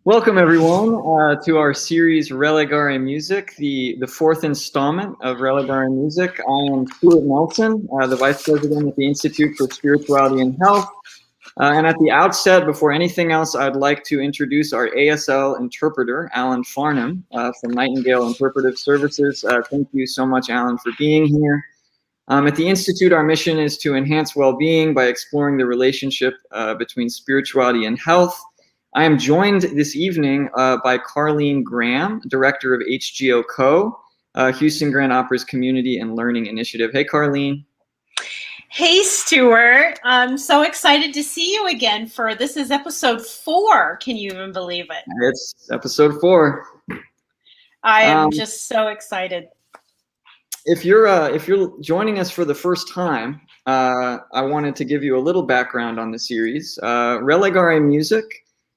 Welcome, everyone, to our series Religare Music, the fourth installment of Religare Music. I am Stuart Nelson, the Vice President at the Institute for Spirituality and Health. And at the outset, before anything else, I'd like to introduce our ASL interpreter, Alan Farnham, from Nightingale Interpretive Services. Thank you so much, Alan, for being here. At the Institute, our mission is to enhance well-being by exploring the relationship between spirituality and health. I am joined this evening by Carleen Graham, Director of HGOco, Houston Grand Opera's Community and Learning Initiative. Hey, Carleen. Hey, Stuart. I'm so excited to see you again this is episode 4. Can you even believe it? It's episode 4. I am just so excited. If you're joining us for the first time, I wanted to give you a little background on the series. Religare Music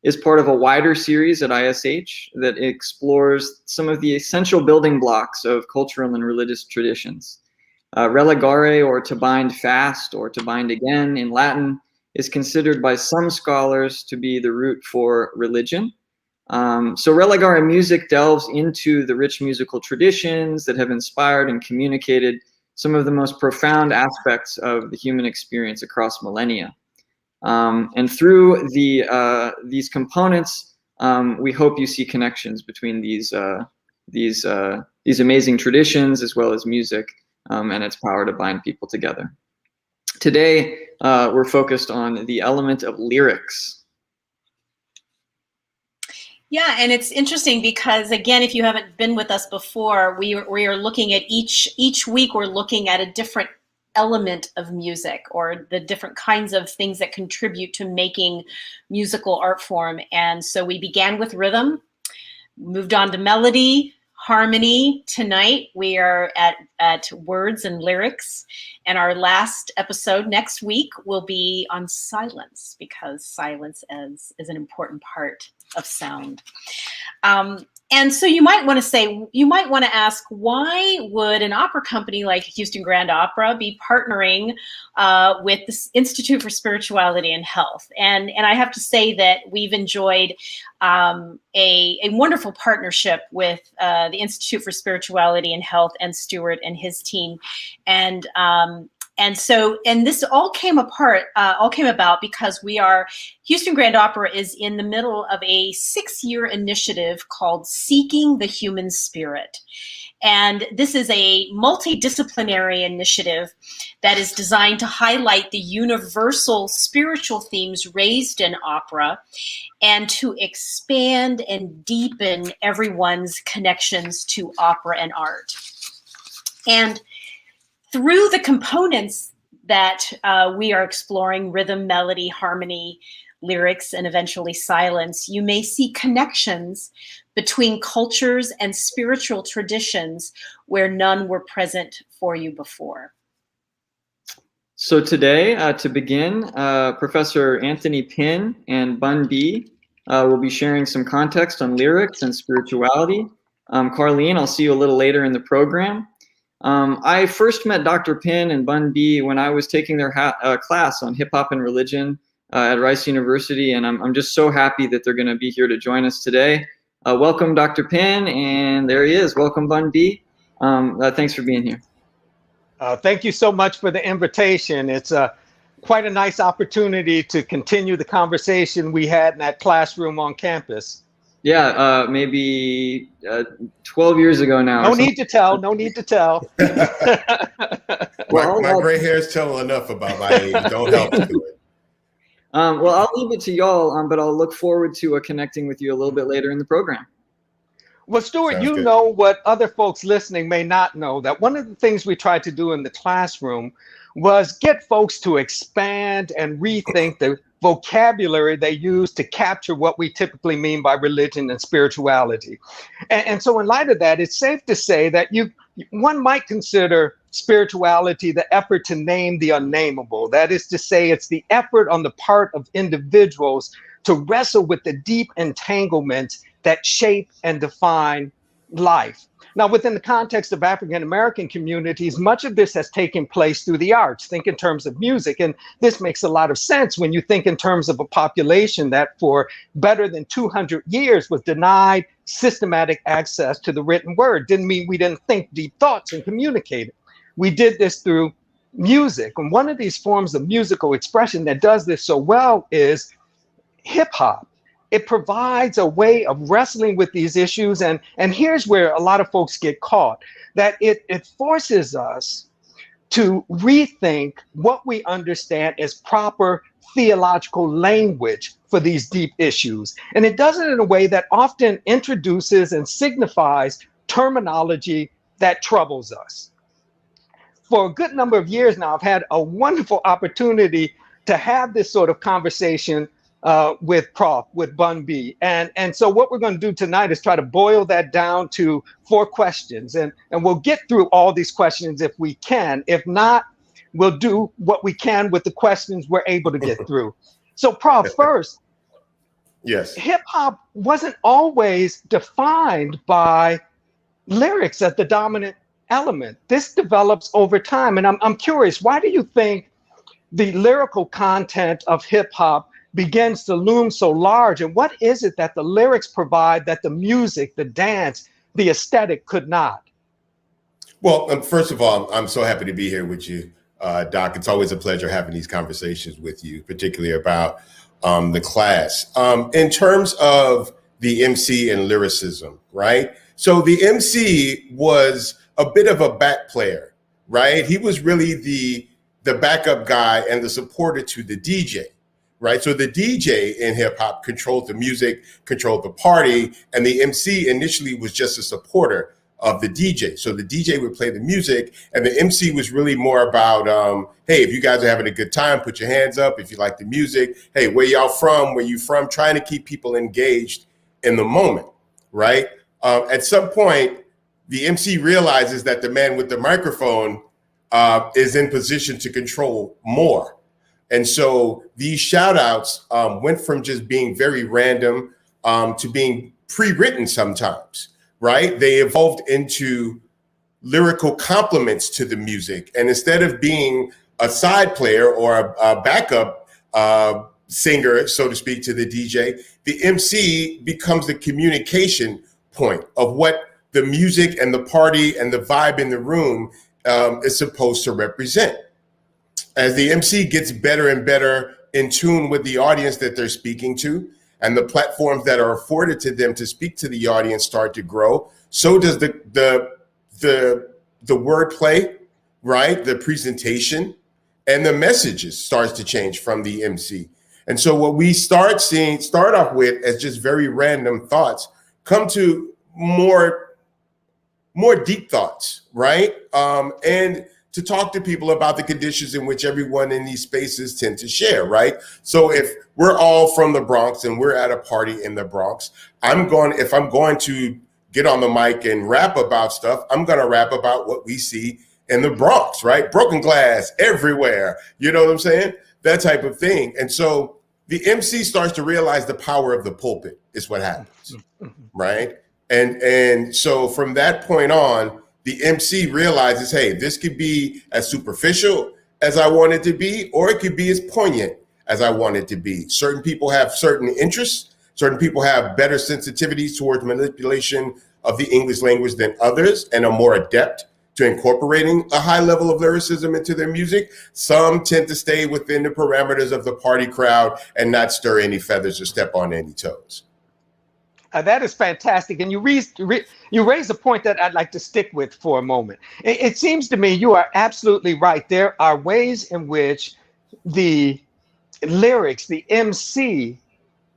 is part of a wider series at ISH that explores some of the essential building blocks of cultural and religious traditions. Religare, or to bind fast, or to bind again in Latin, is considered by some scholars to be the root for religion. So Religare Music delves into the rich musical traditions that have inspired and communicated some of the most profound aspects of the human experience across millennia. And through these components, we hope you see connections between these amazing traditions as well as music and its power to bind people together. Today, we're focused on the element of lyrics. Yeah, and it's interesting because, again, if you haven't been with us before, we are looking at each week, we're looking at a different element of music, or the different kinds of things that contribute to making musical art form. And so we began with rhythm, moved on to melody, harmony. Tonight we are at words and lyrics, and our last episode next week will be on silence, because silence is an important part of sound. And so you might want to ask, why would an opera company like Houston Grand Opera be partnering with the Institute for Spirituality and Health? And I have to say that we've enjoyed a wonderful partnership with the Institute for Spirituality and Health and Stuart and his team. And this all came about because Houston Grand Opera is in the middle of a 6-year initiative called Seeking the Human Spirit. And this is a multidisciplinary initiative that is designed to highlight the universal spiritual themes raised in opera and to expand and deepen everyone's connections to opera and art. And through the components that we are exploring, rhythm, melody, harmony, lyrics, and eventually silence, you may see connections between cultures and spiritual traditions where none were present for you before. So today, to begin, Professor Tony Pinn and Bun B will be sharing some context on lyrics and spirituality. Carleen, I'll see you a little later in the program. I first met Dr. Pinn and Bun B when I was taking their class on hip hop and religion at Rice University, and I'm just so happy that they're going to be here to join us today. Welcome, Dr. Pinn, and there he is. Welcome, Bun B. Thanks for being here. Thank you so much for the invitation. It's quite a nice opportunity to continue the conversation we had in that classroom on campus. Yeah, maybe 12 years ago now. No need to tell. No need to tell. My gray hairs tell enough about my age. Don't help to it. Well, I'll leave it to y'all, but I'll look forward to connecting with you a little bit later in the program. Well, Stuart, you know what other folks listening may not know, that one of the things we tried to do in the classroom was get folks to expand and rethink the vocabulary they use to capture what we typically mean by religion and spirituality. And so in light of that, it's safe to say that one might consider spirituality the effort to name the unnameable. That is to say, it's the effort on the part of individuals to wrestle with the deep entanglements that shape and define life. Now, within the context of African American communities, much of this has taken place through the arts. Think in terms of music. And this makes a lot of sense when you think in terms of a population that for better than 200 years was denied systematic access to the written word. Didn't mean we didn't think deep thoughts and communicate it. We did this through music. And one of these forms of musical expression that does this so well is hip hop. It provides a way of wrestling with these issues. And here's where a lot of folks get caught, that it forces us to rethink what we understand as proper theological language for these deep issues. And it does it in a way that often introduces and signifies terminology that troubles us. For a good number of years now, I've had a wonderful opportunity to have this sort of conversation with Bun B. And so what we're going to do tonight is try to boil that down to 4 questions. And we'll get through all these questions if we can. If not, we'll do what we can with the questions we're able to get through. So Prof, first, yes, hip hop wasn't always defined by lyrics as the dominant element. This develops over time. And I'm curious, why do you think the lyrical content of hip hop begins to loom so large? And what is it that the lyrics provide that the music, the dance, the aesthetic could not? Well, first of all, I'm so happy to be here with you, Doc. It's always a pleasure having these conversations with you, particularly about the class. In terms of the MC and lyricism, right? So the MC was a bit of a back player, right? He was really the backup guy and the supporter to the DJ. Right. So the DJ in hip hop controlled the music, controlled the party, and the MC initially was just a supporter of the DJ. So the DJ would play the music and the MC was really more about, hey, if you guys are having a good time, put your hands up. If you like the music, hey, where y'all from? Where you from? Trying to keep people engaged in the moment. Right. At some point, the MC realizes that the man with the microphone is in position to control more. And so these shout outs went from just being very random to being pre-written sometimes, right? They evolved into lyrical compliments to the music. And instead of being a side player or a backup singer, so to speak, to the DJ, the MC becomes the communication point of what the music and the party and the vibe in the room is supposed to represent. As the MC gets better and better in tune with the audience that they're speaking to, and the platforms that are afforded to them to speak to the audience start to grow, so does the wordplay, right? The presentation and the messages starts to change from the MC. And so what we start off with as just very random thoughts come to more deep thoughts, right? And to talk to people about the conditions in which everyone in these spaces tend to share, right? So if we're all from the Bronx and we're at a party in the Bronx, if I'm going to get on the mic and rap about stuff, I'm going to rap about what we see in the Bronx, right? Broken glass everywhere, you know what I'm saying? That type of thing. And so the MC starts to realize the power of the pulpit is what happens, right? And so from that point on, the MC realizes, hey, this could be as superficial as I want it to be, or it could be as poignant as I want it to be. Certain people have certain interests. Certain people have better sensitivities towards manipulation of the English language than others and are more adept to incorporating a high level of lyricism into their music. Some tend to stay within the parameters of the party crowd and not stir any feathers or step on any toes. That is fantastic. And you raise a point that I'd like to stick with for a moment. It seems to me you are absolutely right. There are ways in which the lyrics, the MC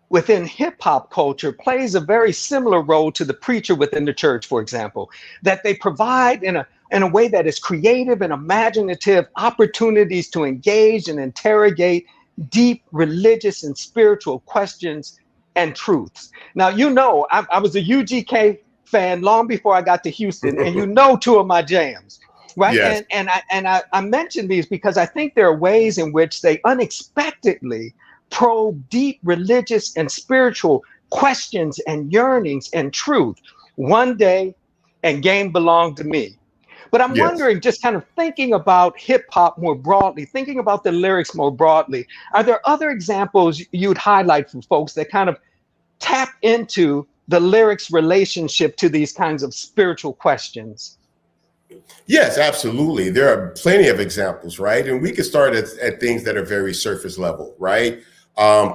within hip hop culture plays a very similar role to the preacher within the church, for example, that they provide in a way that is creative and imaginative opportunities to engage and interrogate deep religious and spiritual questions and truths. Now, you know, I was a UGK fan long before I got to Houston, and you know 2 of my jams, right? Yes. And I mention these because I think there are ways in which they unexpectedly probe deep religious and spiritual questions and yearnings and truth. One day and game belonged to me. But I'm wondering, just kind of thinking about hip hop more broadly, thinking about the lyrics more broadly, are there other examples you'd highlight for folks that kind of tap into the lyrics' relationship to these kinds of spiritual questions? Yes, absolutely. There are plenty of examples, right? And we can start at things that are very surface level, right?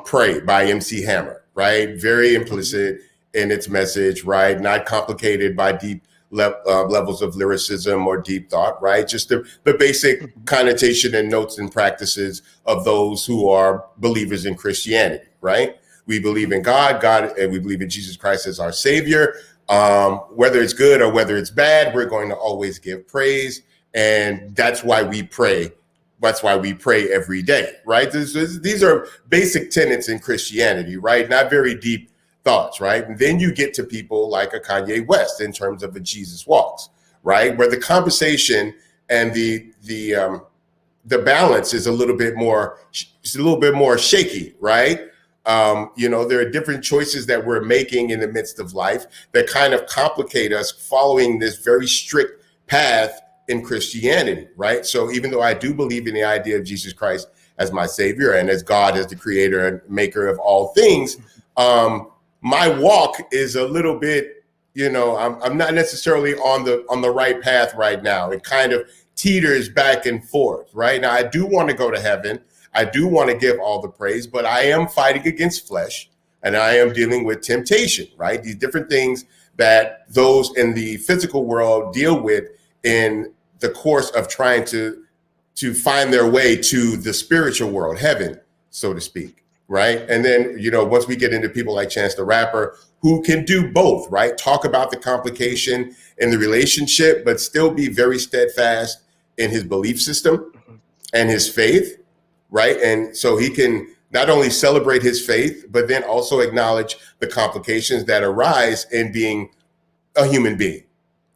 Pray by MC Hammer, right? Very implicit in its message, right? Not complicated by deep levels of lyricism or deep thought, right? Just the basic connotation and notes and practices of those who are believers in Christianity, right? We believe in God, and we believe in Jesus Christ as our Savior. Whether it's good or whether it's bad, we're going to always give praise. And that's why we pray. That's why we pray every day, right? These are basic tenets in Christianity, right? Not very deep thoughts, right? And then you get to people like a Kanye West in terms of a Jesus Walks, right? Where the conversation and the balance is a little bit more shaky, right? There are different choices that we're making in the midst of life that kind of complicate us following this very strict path in Christianity, right? So even though I do believe in the idea of Jesus Christ as my Savior and as God as the creator and maker of all things, my walk is a little bit, I'm not necessarily on the right path right now. It kind of teeters back and forth, right? Now, I do want to go to heaven. I do want to give all the praise, but I am fighting against flesh and I am dealing with temptation, right? These different things that those in the physical world deal with in the course of trying to find their way to the spiritual world, heaven, so to speak, right? And then, once we get into people like Chance the Rapper, who can do both, right? Talk about the complication in the relationship, but still be very steadfast in his belief system and his faith, right? And so he can not only celebrate his faith, but then also acknowledge the complications that arise in being a human being,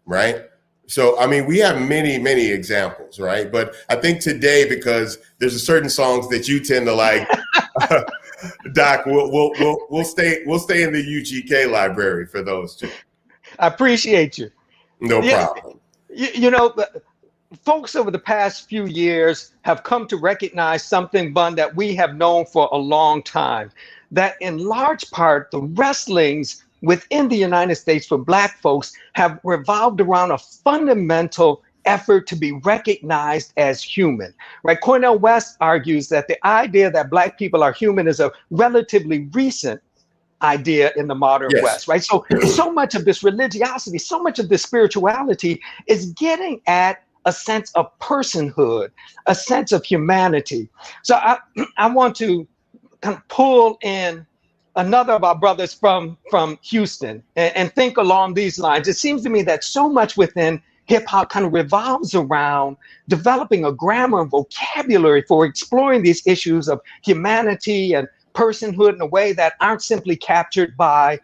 right? So, we have many, many examples, right? But I think today, because there's a certain songs that you tend to like, Doc, we'll stay in the HGOco library for those two. I appreciate you. No problem. Folks over the past few years have come to recognize something, Bun, that we have known for a long time, that in large part, the wrestlings within the United States for Black folks have revolved around a fundamental effort to be recognized as human, right? Cornel West argues that the idea that Black people are human is a relatively recent idea in the modern West, right? So much of this religiosity, so much of this spirituality is getting at a sense of personhood, a sense of humanity. So I want to kind of pull in another of our brothers from Houston and think along these lines. It seems to me that so much within hip hop kind of revolves around developing a grammar and vocabulary for exploring these issues of humanity and personhood in a way that aren't simply captured by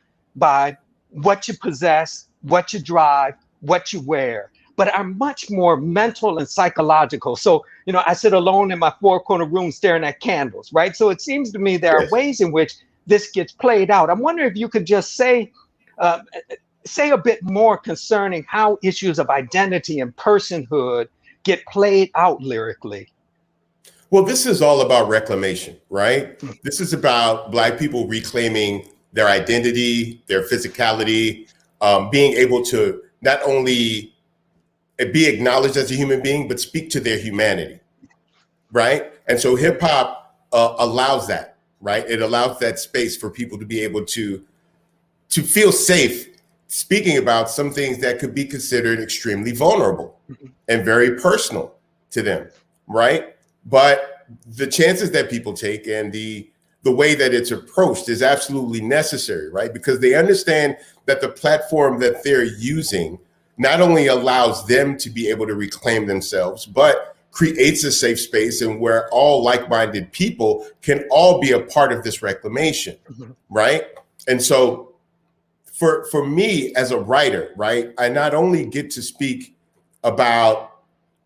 what you possess, what you drive, what you wear, but are much more mental and psychological. So, I sit alone in my four-corner room staring at candles, right? So it seems to me there are ways in which this gets played out. I'm wondering if you could just say a bit more concerning how issues of identity and personhood get played out lyrically. Well, this is all about reclamation, right? This is about Black people reclaiming their identity, their physicality, being able to not only be acknowledged as a human being, but speak to their humanity, right? And so hip hop allows that, right? It allows that space for people to be able to feel safe speaking about some things that could be considered extremely vulnerable and very personal to them, right? But the chances that people take and the way that it's approached is absolutely necessary, right? Because they understand that the platform that they're using not only allows them to be able to reclaim themselves, but creates a safe space and where all like-minded people can all be a part of this reclamation, right? And so for me as a writer, right, I not only get to speak about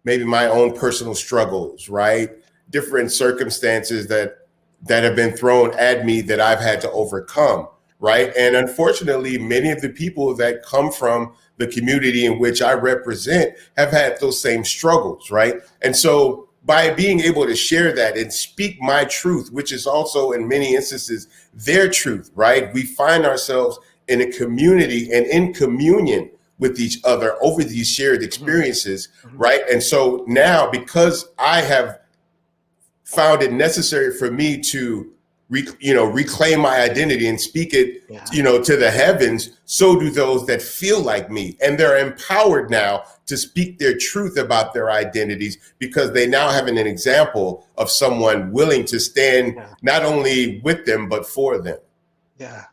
maybe my own personal struggles, right? Different circumstances that have been thrown at me that I've had to overcome, right? And unfortunately, many of the people that come from the community in which I represent have had those same struggles, right? And so by being able to share that and speak my truth, which is also in many instances their truth, right? We find ourselves in a community and in communion with each other over these shared experiences, right? And so now, because I have found it necessary for me to reclaim my identity and speak it, to the heavens, so do those that feel like me. And they're empowered now to speak their truth about their identities, because they now have an example of someone willing to stand not only with them, but for them. Yeah.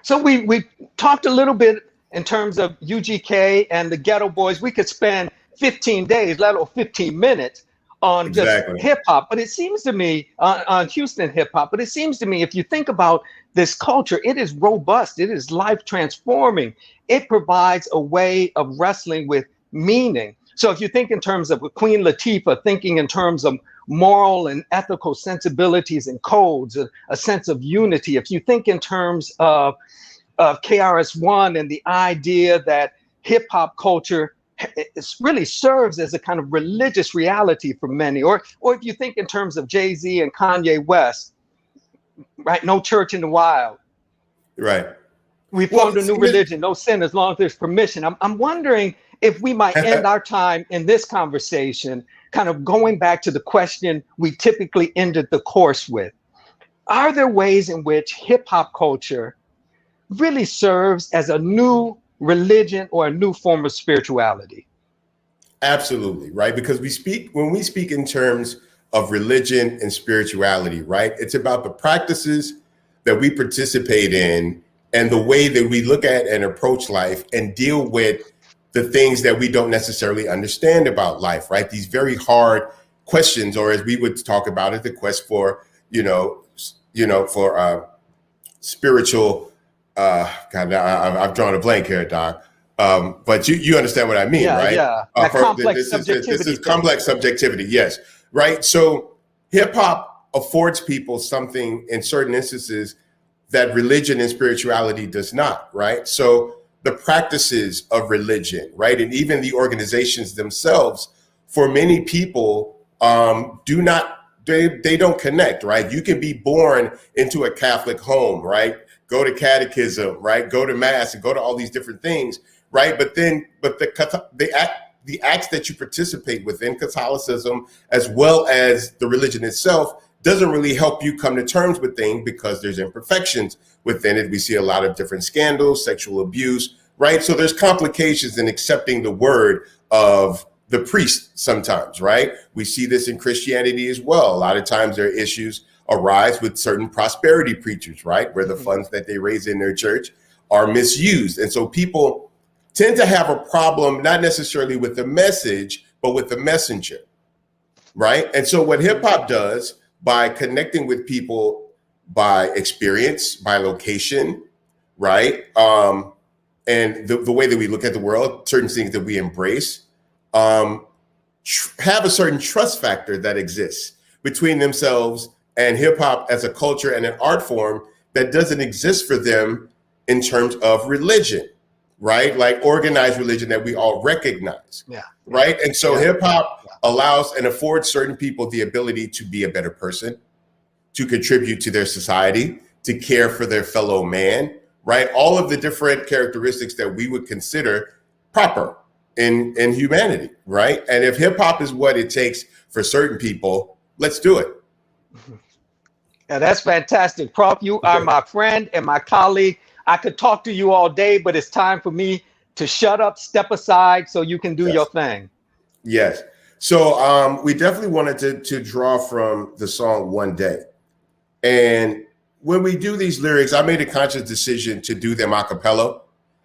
So we talked a little bit in terms of UGK and the Ghetto Boys. We could spend 15 days, let alone 15 minutes on just hip hop. But it seems to me on Houston hip hop, but it seems to me, if you think about this culture, it is robust. It is life transforming. It provides a way of wrestling with meaning. So if you think in terms of Queen Latifah, thinking in terms of moral and ethical sensibilities and codes, a sense of unity. If you think in terms of KRS-One and the idea that hip hop culture really serves as a kind of religious reality for many, or if you think in terms of Jay-Z and Kanye West, right? No church in the wild. Right. We formed a new religion, no sin as long as there's permission. I'm wondering if we might end our time in this conversation kind of going back to the question we typically ended the course with. Are there ways in which hip hop culture really serves as a new religion or a new form of spirituality? Absolutely, right? Because when we speak in terms of religion and spirituality, right? It's about the practices that we participate in and the way that we look at and approach life and deal with the things that we don't necessarily understand about life, right? These very hard questions, or as we would talk about it, the quest for, spiritual, God, I've drawn a blank here, Doc. But you understand what I mean, right? Yeah. This is complex subjectivity, yes, right? So hip hop affords people something in certain instances that religion and spirituality does not, right? So the practices of religion, right? And even the organizations themselves, for many people, they don't connect, right? You can be born into a Catholic home, right? Go to catechism, right? Go to mass and go to all these different things, right? But the acts that you participate within Catholicism, as well as the religion itself, doesn't really help you come to terms with things because there's imperfections within it. We see a lot of different scandals, sexual abuse, right? So there's complications in accepting the word of the priest sometimes, right? We see this in Christianity as well. A lot of times there are issues arise with certain prosperity preachers, right? Where the funds that they raise in their church are misused. And so people tend to have a problem, not necessarily with the message, but with the messenger, right? And so what hip hop does, by connecting with people by experience, by location, right? And the way that we look at the world, certain things that we embrace, have a certain trust factor that exists between themselves and hip hop as a culture and an art form that doesn't exist for them in terms of religion, right? Like organized religion that we all recognize, right? And so hip hop allows and affords certain people the ability to be a better person, to contribute to their society, to care for their fellow man, right? All of the different characteristics that we would consider proper in humanity, right? And if hip hop is what it takes for certain people, let's do it. Yeah, that's fantastic. Prof, you are my friend and my colleague. I could talk to you all day, but it's time for me to shut up, step aside so you can do your thing. Yes. So we definitely wanted to draw from the song One Day. And when we do these lyrics, I made a conscious decision to do them a cappella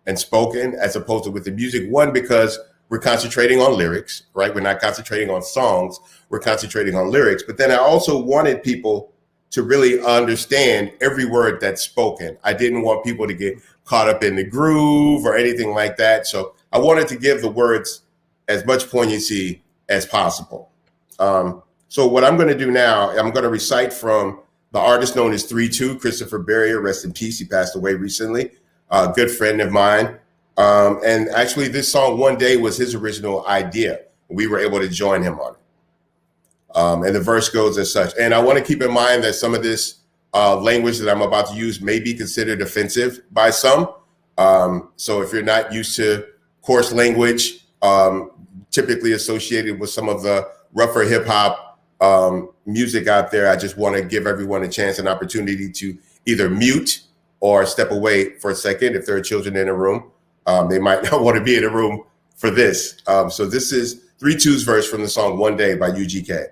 and spoken as opposed to with the music. One, because we're concentrating on lyrics, right? We're not concentrating on songs. We're concentrating on lyrics. But then I also wanted people to really understand every word that's spoken. I didn't want people to get caught up in the groove or anything like that. So I wanted to give the words as much poignancy as possible. So what I'm going to do now, I'm going to recite from The artist known as 3-2, Christopher Berrier, rest in peace. He passed away recently. A good friend of mine. And actually, this song, One Day, was his original idea. We were able to join him on it. And the verse goes as such. And I want to keep in mind that some of this language that I'm about to use may be considered offensive by some. So if you're not used to coarse language, typically associated with some of the rougher hip hop music out there, I just want to give everyone a chance, an opportunity to either mute or step away for a second. If there are children in a room, they might not want to be in a room for this. So this is 3-2's verse from the song One Day by UGK.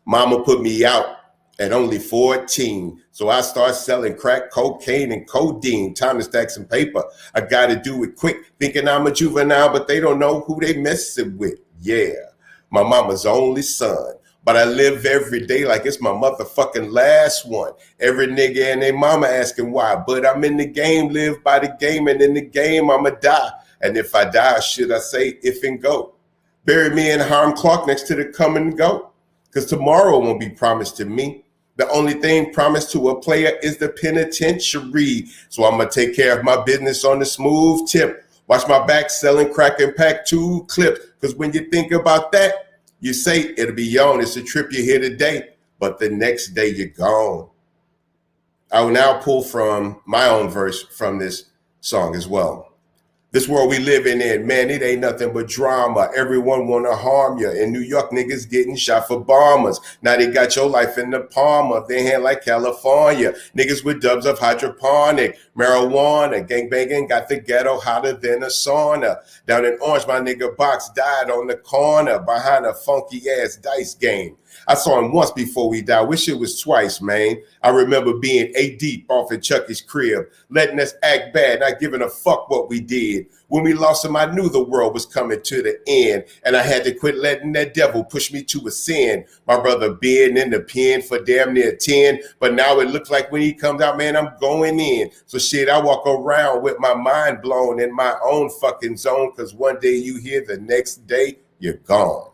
Mama put me out at only 14. So I start selling crack, cocaine, and codeine. Time to stack some paper. I got to do it quick, thinking I'm a juvenile, but they don't know who they messing with. Yeah, my mama's only son. But I live every day like it's my motherfucking last one. Every nigga and their mama asking why. But I'm in the game, live by the game, and in the game I'ma die. And if I die, should I say if and go? Bury me in Harlem Clark next to the come and go. Because tomorrow won't be promised to me. The only thing promised to a player is the penitentiary. So I'm going to take care of my business on the smooth tip. Watch my back selling crack and pack 2 clips. Because when you think about that, you say it'll be on. It's a trip you're here today, but the next day you're gone. I will now pull from my own verse from this song as well. This world we living in, man, it ain't nothing but drama. Everyone want to harm you. In New York, niggas getting shot for bombers. Now they got your life in the palm of their hand like California. Niggas with dubs of hydroponic, marijuana, gangbanging, got the ghetto hotter than a sauna. Down in Orange, my nigga Box died on the corner behind a funky-ass dice game. I saw him once before we died. Wish it was twice, man. I remember being A-deep off at Chucky's crib, letting us act bad, not giving a fuck what we did. When we lost him, I knew the world was coming to the end, and I had to quit letting that devil push me to a sin. My brother being in the pen for damn near 10, but now it looks like when he comes out, man, I'm going in. So shit, I walk around with my mind blown in my own fucking zone, because one day you here, the next day you're gone.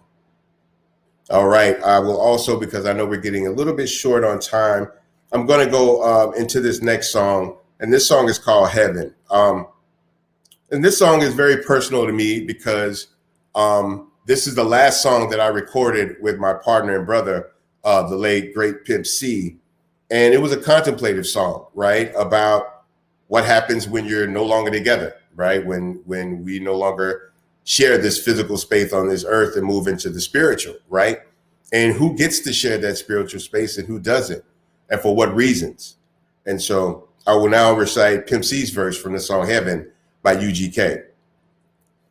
All right, I will also, because I know we're getting a little bit short on time, I'm going to go into this next song, and this song is called Heaven. And this song is very personal to me because this is the last song that I recorded with my partner and brother, the late, great Pimp C. And it was a contemplative song, right, about what happens when you're no longer together, right, when we no longer share this physical space on this earth and move into the spiritual, right? And who gets to share that spiritual space and who doesn't, and for what reasons? And so I will now recite Pimp C's verse from the song Heaven by UGK.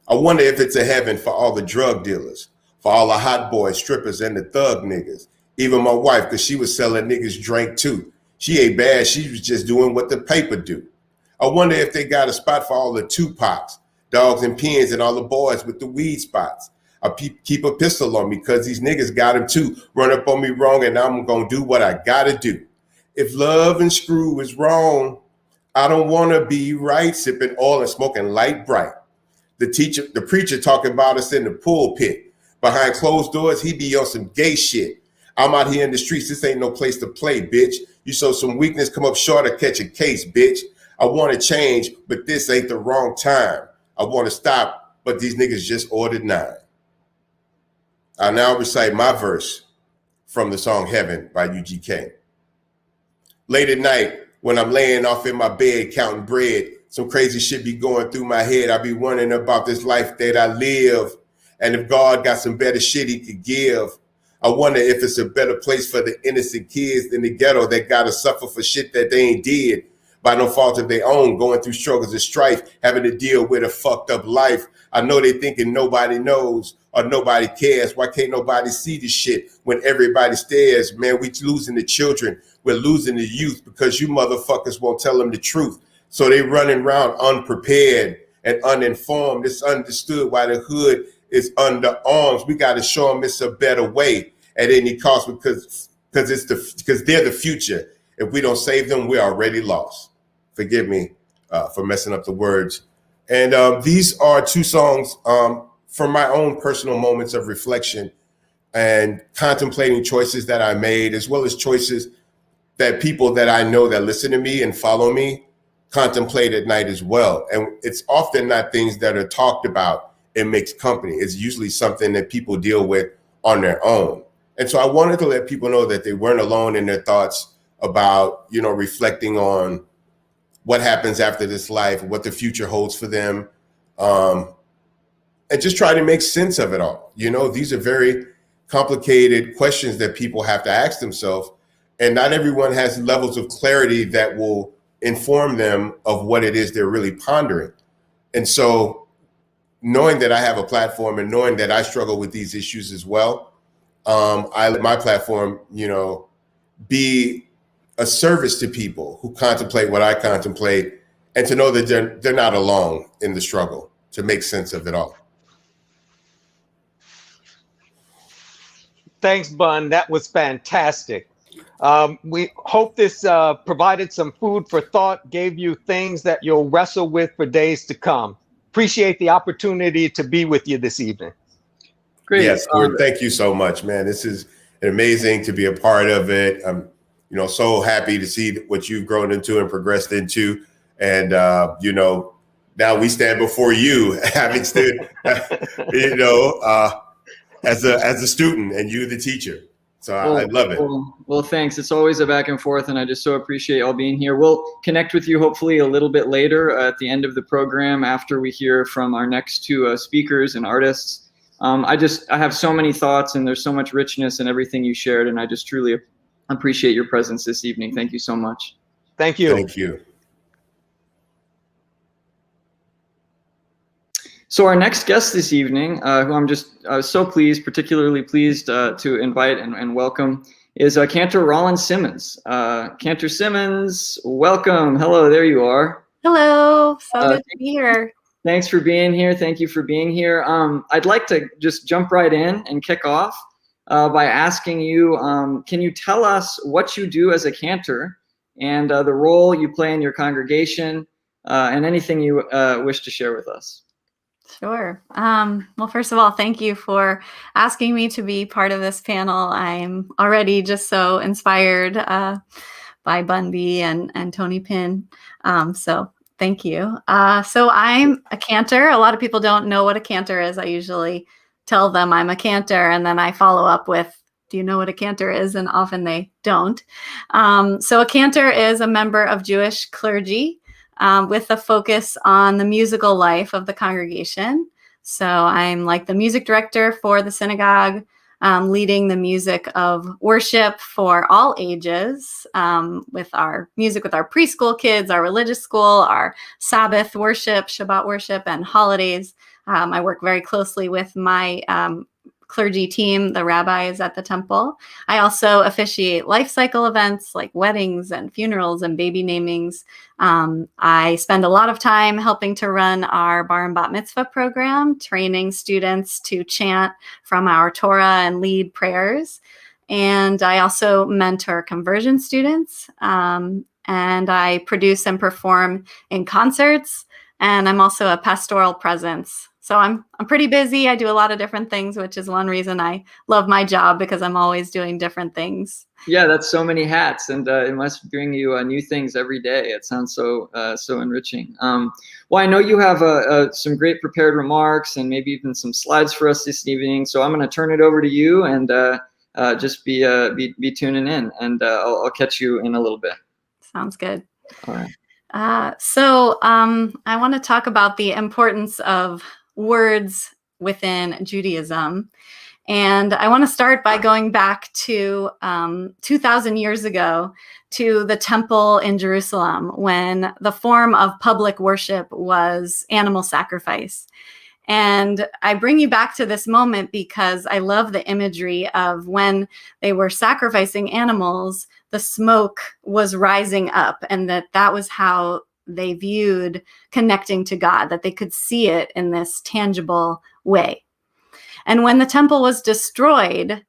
I wonder if it's a heaven for all the drug dealers, for all the hot boys, strippers, and the thug niggas. Even my wife, because she was selling niggas drink too. She ain't bad, she was just doing what the paper do. I wonder if they got a spot for all the Tupacs, dogs and pins, and all the boys with the weed spots. I keep a pistol on me because these niggas got him too. Run up on me wrong and I'm going to do what I got to do. If love and screw is wrong, I don't want to be right, sipping oil and smoking light bright. The preacher talking about us in the pulpit. Behind closed doors, he be on some gay shit. I'm out here in the streets. This ain't no place to play, bitch. You show some weakness, come up short or catch a case, bitch. I want to change, but this ain't the wrong time. I want to stop, but these niggas just ordered 9. I now recite my verse from the song Heaven by UGK. Late at night, when I'm laying off in my bed counting bread, some crazy shit be going through my head. I be wondering about this life that I live, and if God got some better shit he could give. I wonder if it's a better place for the innocent kids in the ghetto that gotta suffer for shit that they ain't did by no fault of their own, going through struggles and strife, having to deal with a fucked up life. I know they thinking nobody knows or nobody cares. Why can't nobody see this shit when everybody stares? Man, we losing the children. We're losing the youth because you motherfuckers won't tell them the truth. So they running around unprepared and uninformed. It's understood why the hood is under arms. We got to show them it's a better way at any cost because they're the future. If we don't save them, we're already lost. Forgive me for messing up the words. And these are 2 songs from my own personal moments of reflection and contemplating choices that I made, as well as choices that people that I know that listen to me and follow me contemplate at night as well. And it's often not things that are talked about in mixed company. It's usually something that people deal with on their own. And so I wanted to let people know that they weren't alone in their thoughts about, reflecting on what happens after this life, what the future holds for them, and just try to make sense of it all. These are very complicated questions that people have to ask themselves, and not everyone has levels of clarity that will inform them of what it is they're really pondering. And so knowing that I have a platform and knowing that I struggle with these issues as well, I let my platform, be a service to people who contemplate what I contemplate, and to know that they're not alone in the struggle to make sense of it all. Thanks, Bun. That was fantastic. We hope this provided some food for thought, gave you things that you'll wrestle with for days to come. Appreciate the opportunity to be with you this evening. Great. Yes, Lord, thank you so much, man. This is amazing to be a part of it. I'm, so happy to see what you've grown into and progressed into. And, now we stand before you, having stood, as a student and you the teacher. So I love it. Well, thanks. It's always a back and forth, and I just so appreciate y'all being here. We'll connect with you hopefully a little bit later at the end of the program after we hear from our next two speakers and artists. I have so many thoughts, and there's so much richness in everything you shared, and I just truly appreciate your presence this evening. Thank you so much. Thank you. Thank you. So our next guest this evening, who I'm just particularly pleased to invite and welcome, is Cantor Rollin Simmons. Cantor Simmons, welcome. Hello, there you are. Hello, so good to be here. Thanks for being here. Thank you for being here. I'd like to just jump right in and kick off by asking you, can you tell us what you do as a cantor and the role you play in your congregation and anything you wish to share with us? Sure. Well, first of all, thank you for asking me to be part of this panel. I'm already just so inspired by Bun B and Tony Pinn. So thank you. So I'm a cantor. A lot of people don't know what a cantor is. I usually tell them I'm a cantor, and then I follow up with, do you know what a cantor is? And often they don't. So a cantor is a member of Jewish clergy, with a focus on the musical life of the congregation. So I'm like the music director for the synagogue, leading the music of worship for all ages, with our music with our preschool kids, our religious school, our Sabbath worship, Shabbat worship, and holidays. I work very closely with my clergy team, the rabbis at the temple. I also officiate life cycle events like weddings and funerals and baby namings. I spend a lot of time helping to run our bar and bat mitzvah program, training students to chant from our Torah and lead prayers. And I also mentor conversion students. And I produce and perform in concerts. And I'm also a pastoral presence. So I'm pretty busy. I do a lot of different things, which is one reason I love my job, because I'm always doing different things. Yeah, that's so many hats, and it must bring you new things every day. It sounds so enriching. Well, I know you have some great prepared remarks and maybe even some slides for us this evening. So I'm going to turn it over to you and just be tuning in, and I'll catch you in a little bit. Sounds good. All right. So I want to talk about the importance of words within Judaism. And I want to start by going back to 2,000 years ago to the temple in Jerusalem, when the form of public worship was animal sacrifice. And I bring you back to this moment because I love the imagery of when they were sacrificing animals, the smoke was rising up, and that was how they viewed connecting to God, that they could see it in this tangible way. And when the temple was destroyed,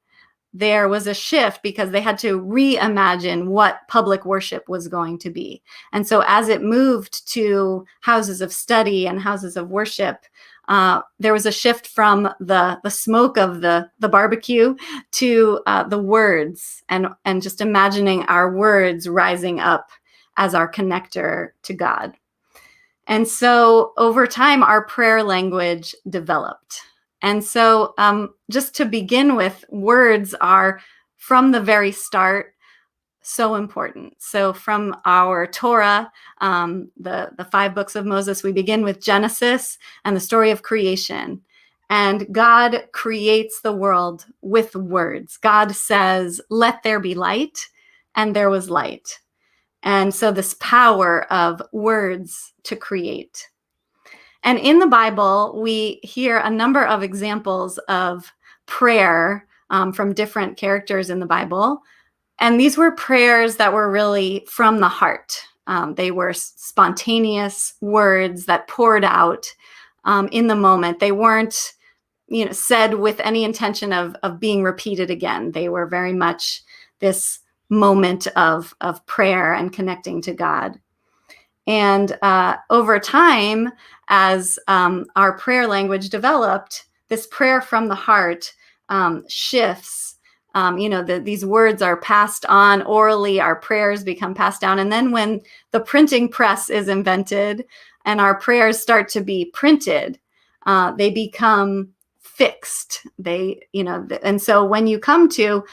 there was a shift because they had to reimagine what public worship was going to be. And so as it moved to houses of study and houses of worship, there was a shift from the smoke of the barbecue to the words, and just imagining our words rising up as our connector to God. And so over time, our prayer language developed. And so just to begin with, words are from the very start so important. So from our Torah, the 5 books of Moses, we begin with Genesis and the story of creation. And God creates the world with words. God says, "Let there be light," and there was light. And so this power of words to create. And in the Bible, we hear a number of examples of prayer from different characters in the Bible. And these were prayers that were really from the heart. They were spontaneous words that poured out in the moment. They weren't, said with any intention of being repeated again. They were very much this moment of prayer and connecting to God. And over time, as our prayer language developed, this prayer from the heart shifts. These words are passed on orally, our prayers become passed down. And then when the printing press is invented and our prayers start to be printed, they become fixed. And so when you come to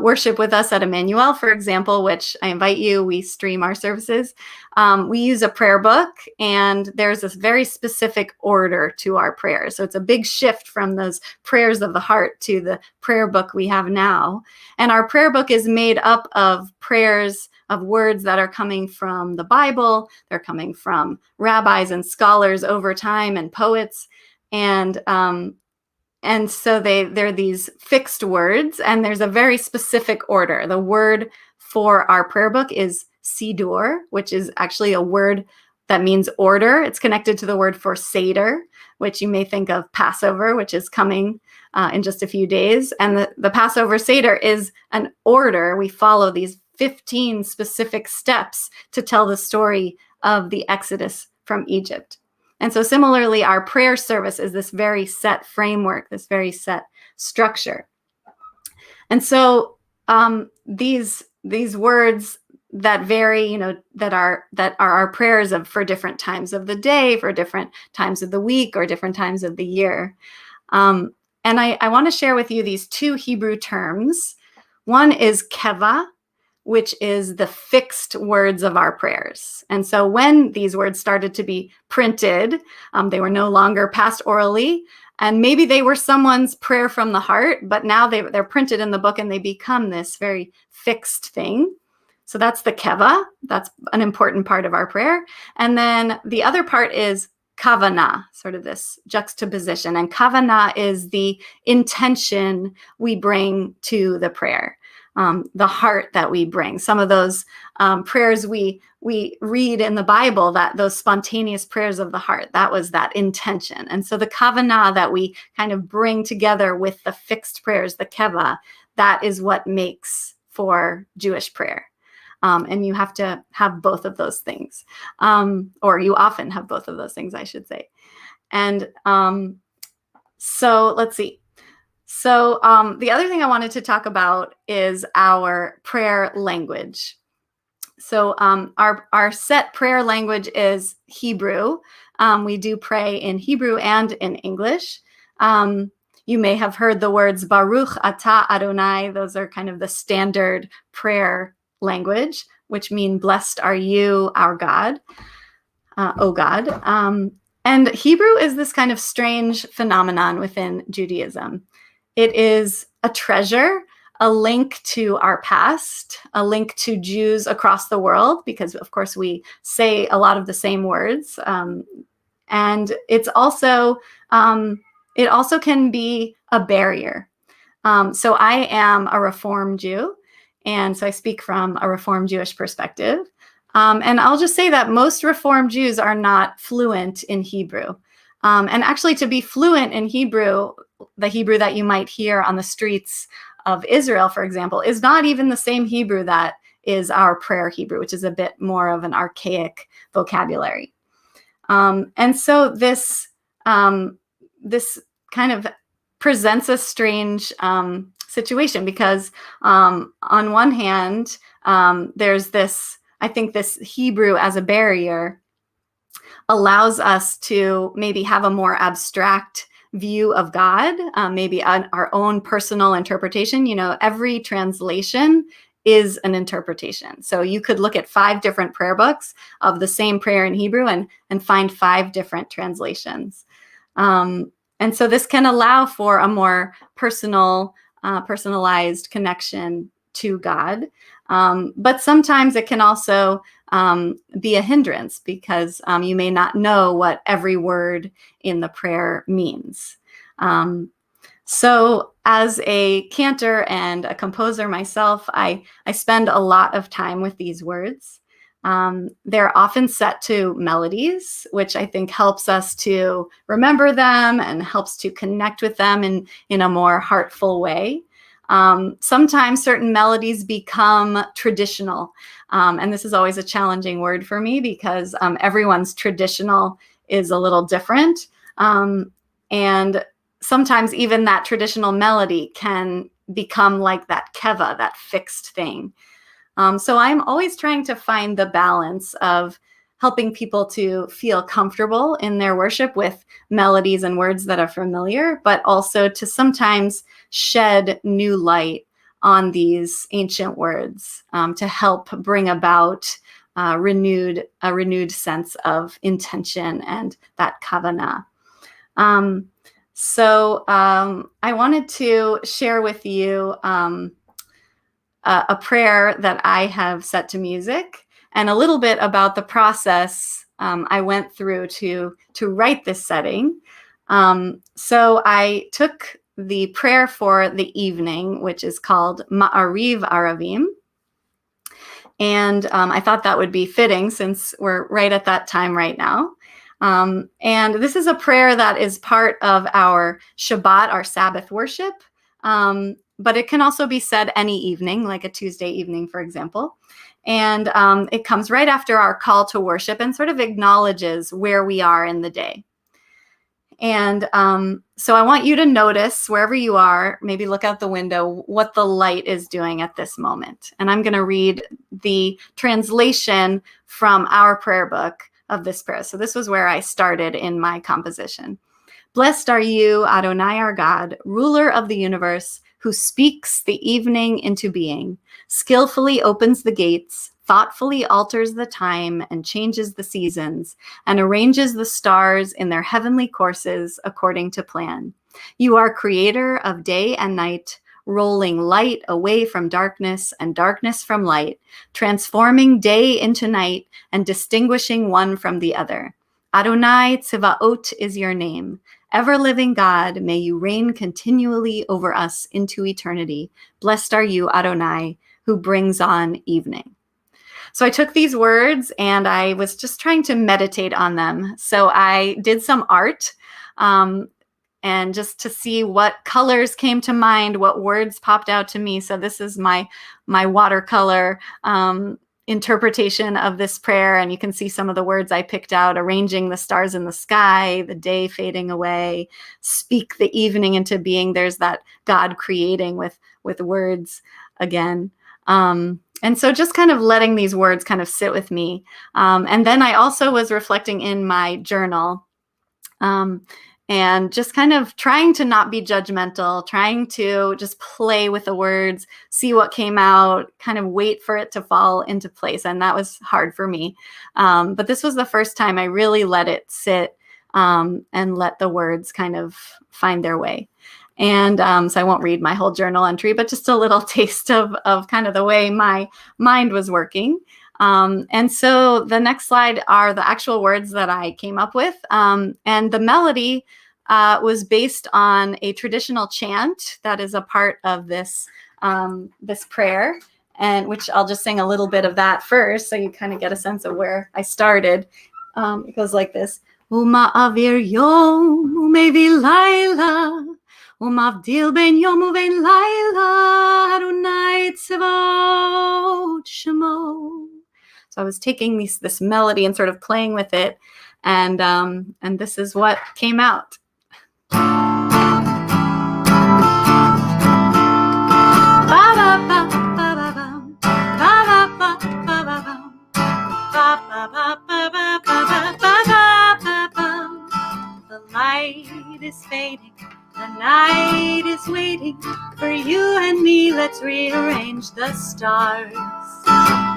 worship with us at Emmanuel, for example, which I invite you, we stream our services, we use a prayer book, and there's this very specific order to our prayers. So it's a big shift from those prayers of the heart to the prayer book we have now. And our prayer book is made up of prayers of words that are coming from the Bible. They're coming from rabbis and scholars over time and poets. And so they're these fixed words, and there's a very specific order. The word for our prayer book is Siddur, which is actually a word that means order. It's connected to the word for Seder, which you may think of Passover, which is coming in just a few days. And the Passover Seder is an order. We follow these 15 specific steps to tell the story of the Exodus from Egypt. And so similarly, our prayer service is this very set framework, this very set structure. And so these words that vary, that are our prayers for different times of the day, for different times of the week, or different times of the year. And I want to share with you these 2 Hebrew terms. One is keva, which is the fixed words of our prayers. And so when these words started to be printed, they were no longer passed orally, and maybe they were someone's prayer from the heart, but now they're printed in the book and they become this very fixed thing. So that's the keva. That's an important part of our prayer. And then the other part is kavanah, sort of this juxtaposition. And kavanah is the intention we bring to the prayer. The heart that we bring. Some of those prayers we read in the Bible, that those spontaneous prayers of the heart, that was that intention. And so the kavanah that we kind of bring together with the fixed prayers, the keva, that is what makes for Jewish prayer. And you have to have both of those things, or you often have both of those things, I should say. And so let's see. So the other thing I wanted to talk about is our prayer language. So our set prayer language is Hebrew. We do pray in Hebrew and in English. You may have heard the words Baruch Atah Adonai. Those are kind of the standard prayer language, which mean blessed are you, our God, O God. And Hebrew is this kind of strange phenomenon within Judaism. It is a treasure, a link to our past, a link to Jews across the world, because of course we say a lot of the same words. And it also can be a barrier. So I am a Reform Jew, and so I speak from a Reform Jewish perspective. And I'll just say that most Reform Jews are not fluent in Hebrew. And actually, to be fluent in Hebrew, the Hebrew that you might hear on the streets of Israel, for example, is not even the same Hebrew that is our prayer Hebrew, which is a bit more of an archaic vocabulary. And so this this kind of presents a strange situation because on one hand, there's this, I think this Hebrew as a barrier allows us to maybe have a more abstract view of God, maybe on our own personal interpretation. You know, every translation is an interpretation. So you could look at 5 different prayer books of the same prayer in Hebrew and find 5 different translations. And so this can allow for a more personalized connection to God. But sometimes it can also be a hindrance because you may not know what every word in the prayer means. So as a cantor and a composer myself, I spend a lot of time with these words. They're often set to melodies, which I think helps us to remember them and helps to connect with them in a more heartful way. Sometimes certain melodies become traditional. And this is always a challenging word for me because everyone's traditional is a little different. And sometimes even that traditional melody can become like that keva, that fixed thing. So I'm always trying to find the balance of helping people to feel comfortable in their worship with melodies and words that are familiar, but also to sometimes shed new light on these ancient words to help bring about a renewed sense of intention and that kavanah. So I wanted to share with you a prayer that I have set to music and a little bit about the process I went through to write this setting. So I took the prayer for the evening, which is called Ma'ariv Aravim. And I thought that would be fitting since we're right at that time right now. And this is a prayer that is part of our Shabbat, our Sabbath worship. But it can also be said any evening, like a Tuesday evening, for example. And it comes right after our call to worship and sort of acknowledges where we are in the day. And so I want you to notice wherever you are, maybe look out the window, what the light is doing at this moment. And I'm going to read the translation from our prayer book of this prayer. So this was where I started in my composition. Blessed are you, Adonai our God, ruler of the universe, who speaks the evening into being, skillfully opens the gates, thoughtfully alters the time and changes the seasons, and arranges the stars in their heavenly courses according to plan. You are creator of day and night, rolling light away from darkness and darkness from light, transforming day into night and distinguishing one from the other. Adonai Tzivaot is your name. Ever-living God, may you reign continually over us into eternity. Blessed are you, Adonai, who brings on evening. So I took these words and I was just trying to meditate on them. So I did some art and just to see what colors came to mind, what words popped out to me. So this is my watercolor interpretation of this prayer, and you can see some of the words I picked out: arranging the stars in the sky, the day fading away, speak the evening into being. There's that God creating with words again. And so just kind of letting these words kind of sit with me. And then I also was reflecting in my journal and just kind of trying to not be judgmental, trying to just play with the words, see what came out, kind of wait for it to fall into place. And that was hard for me. But this was the first time I really let it sit and let the words kind of find their way. And so I won't read my whole journal entry, but just a little taste of kind of the way my mind was working. And so the next slide are the actual words that I came up with. And the melody was based on a traditional chant that is a part of this prayer, and which I'll just sing a little bit of that first, so you kind of get a sense of where I started. It goes like this: Uma'avir yom umevi laila, umavdil ben yom uven laila, Adonai tzevot shemo. So I was taking this melody and sort of playing with it, and this is what came out. The light is fading, the night is waiting for you and me. Let's rearrange the stars.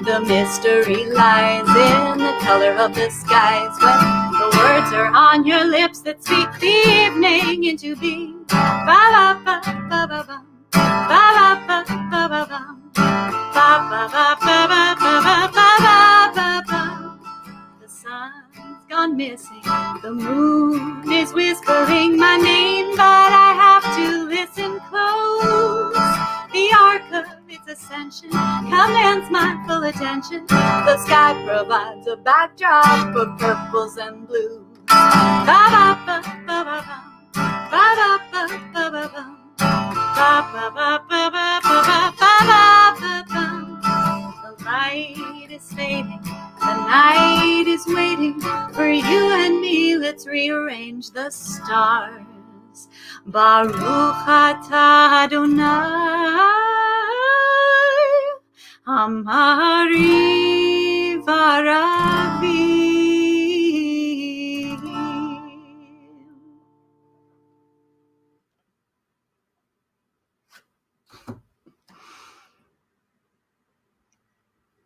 The mystery lies in the color of the skies when the words are on your lips that speak the evening into being. Ba-ba-ba-ba-ba-bum, ba-ba-ba-ba-ba-bum, ba-ba-ba-ba-ba-ba-ba-ba-bum. The sun's gone missing, the moon is whispering my name, but I have to listen close. The arc of its ascension commands my full attention. The sky provides a backdrop of purples and blues. Ba-ba-ba-ba-ba-bum, ba-ba-ba-ba-ba-bum, ba-ba-ba-ba-ba-ba-ba-ba-bum. The light is fading, the night is waiting for you and me. Let's rearrange the stars. Baruch atah Adonai Amari Varavi.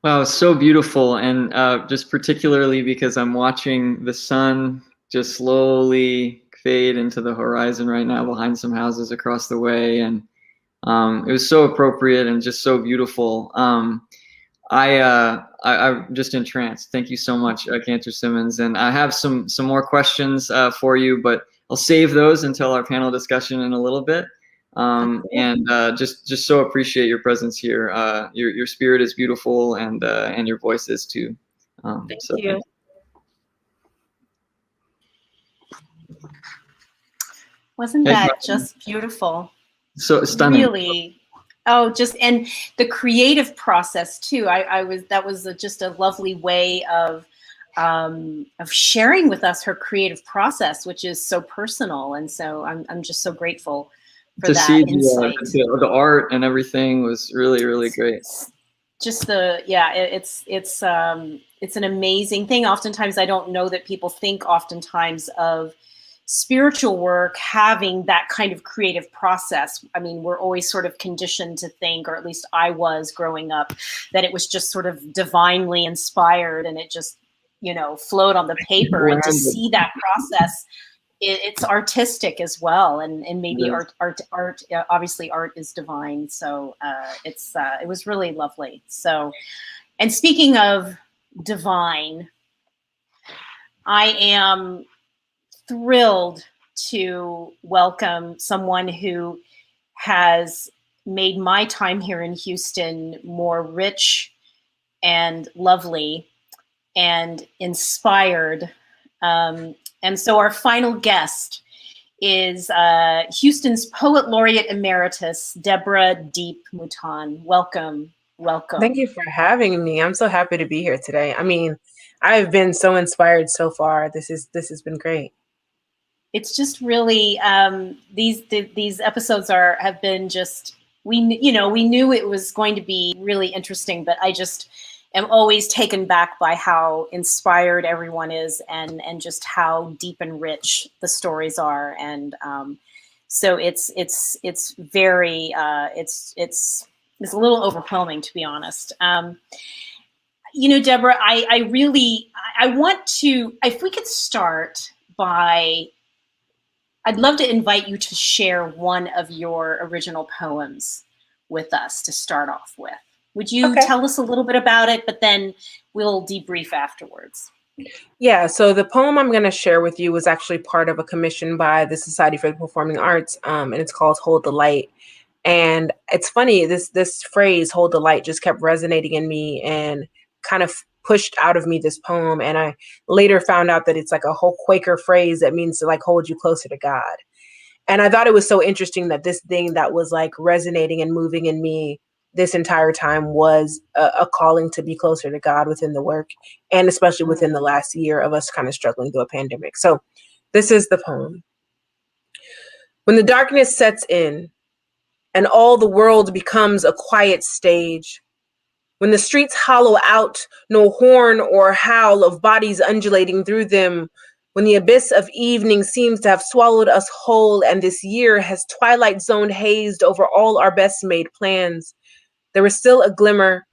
Wow, it's so beautiful, and just particularly because I'm watching the sun just slowly fade into the horizon right now behind some houses across the way, and it was so appropriate and just so beautiful. I'm just entranced. Thank you so much, Cantor Simmons, and I have some more questions for you, but I'll save those until our panel discussion in a little bit. And just so appreciate your presence here. Your spirit is beautiful, and your voice is too. Thank you. Wasn't that just beautiful? So stunning. Really. Oh, just, and the creative process too. That was just a lovely way of sharing with us her creative process, which is so personal, and so I'm just so grateful for to that see insight. The art and everything was really great. Just it's an amazing thing. Oftentimes I don't know that people think oftentimes of spiritual work having that kind of creative process. I mean, we're always sort of conditioned to think, or at least I was growing up, that it was just sort of divinely inspired and it just, flowed on the paper. And to see that process, it's artistic as well, and maybe art. Obviously, art is divine. So it was really lovely. So, and speaking of divine, I am thrilled to welcome someone who has made my time here in Houston more rich and lovely and inspired. And so our final guest is Houston's Poet Laureate Emeritus, Deborah D.E.E.P. Mouton. Welcome. Thank you for having me. I'm so happy to be here today. I mean, I've been so inspired so far. This has been great. It's just really these episodes have been just, we knew it was going to be really interesting, but I just am always taken back by how inspired everyone is and just how deep and rich the stories are. And so it's very, it's a little overwhelming, to be honest. Deborah, I want to, if we could start by, I'd love to invite you to share one of your original poems with us to start off with. Would you tell us a little bit about it, but then we'll debrief afterwards? Yeah, so the poem I'm going to share with you was actually part of a commission by the Society for the Performing Arts, and it's called Hold the Light. And it's funny, this phrase, hold the light, just kept resonating in me and kind of pushed out of me this poem. And I later found out that it's like a whole Quaker phrase that means to like hold you closer to God. And I thought it was so interesting that this thing that was like resonating and moving in me this entire time was a calling to be closer to God within the work, and especially within the last year of us kind of struggling through a pandemic. So this is the poem. When the darkness sets in and all the world becomes a quiet stage, when the streets hollow out, no horn or howl of bodies undulating through them, when the abyss of evening seems to have swallowed us whole and this year has twilight zone hazed over all our best made plans, there is still a glimmer,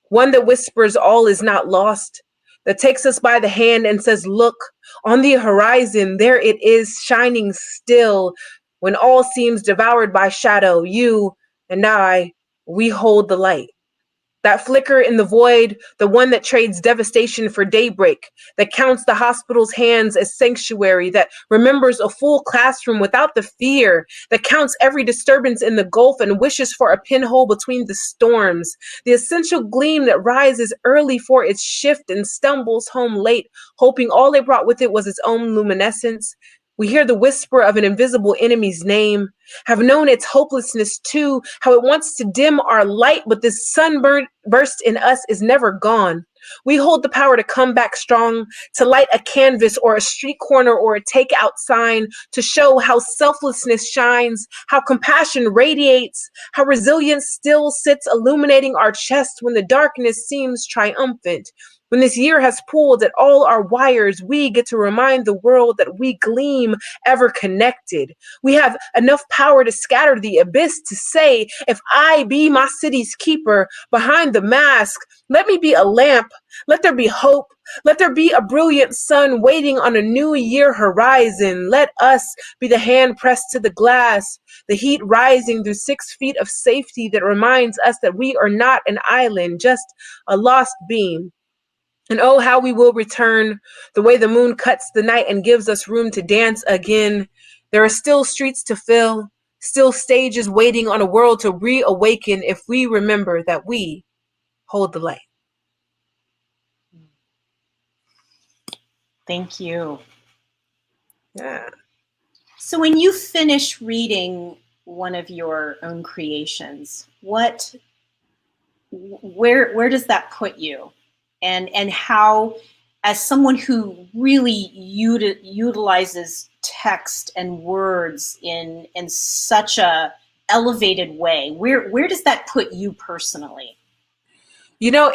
one that whispers all is not lost, that takes us by the hand and says, look, on the horizon, there it is shining still. When all seems devoured by shadow, you and I, we hold the light. That flicker in the void, the one that trades devastation for daybreak, that counts the hospital's hands as sanctuary, that remembers a full classroom without the fear, that counts every disturbance in the gulf and wishes for a pinhole between the storms, the essential gleam that rises early for its shift and stumbles home late, hoping all it brought with it was its own luminescence. We hear the whisper of an invisible enemy's name, have known its hopelessness too, how it wants to dim our light, but this sunburn burst in us is never gone. We hold the power to come back strong, to light a canvas or a street corner or a takeout sign, to show how selflessness shines, how compassion radiates, how resilience still sits illuminating our chest when the darkness seems triumphant. When this year has pulled at all our wires, we get to remind the world that we gleam ever connected. We have enough power to scatter the abyss, to say, if I be my city's keeper behind the mask, let me be a lamp, let there be hope, let there be a brilliant sun waiting on a new year horizon. Let us be the hand pressed to the glass, the heat rising through 6 feet of safety that reminds us that we are not an island, just a lost beam. And oh, how we will return, the way the moon cuts the night and gives us room to dance again. There are still streets to fill, still stages waiting on a world to reawaken if we remember that we hold the light. Thank you. Yeah. So when you finish reading one of your own creations, where does that put you? And how, as someone who really utilizes text and words in such a elevated way, where does that put you personally? You know,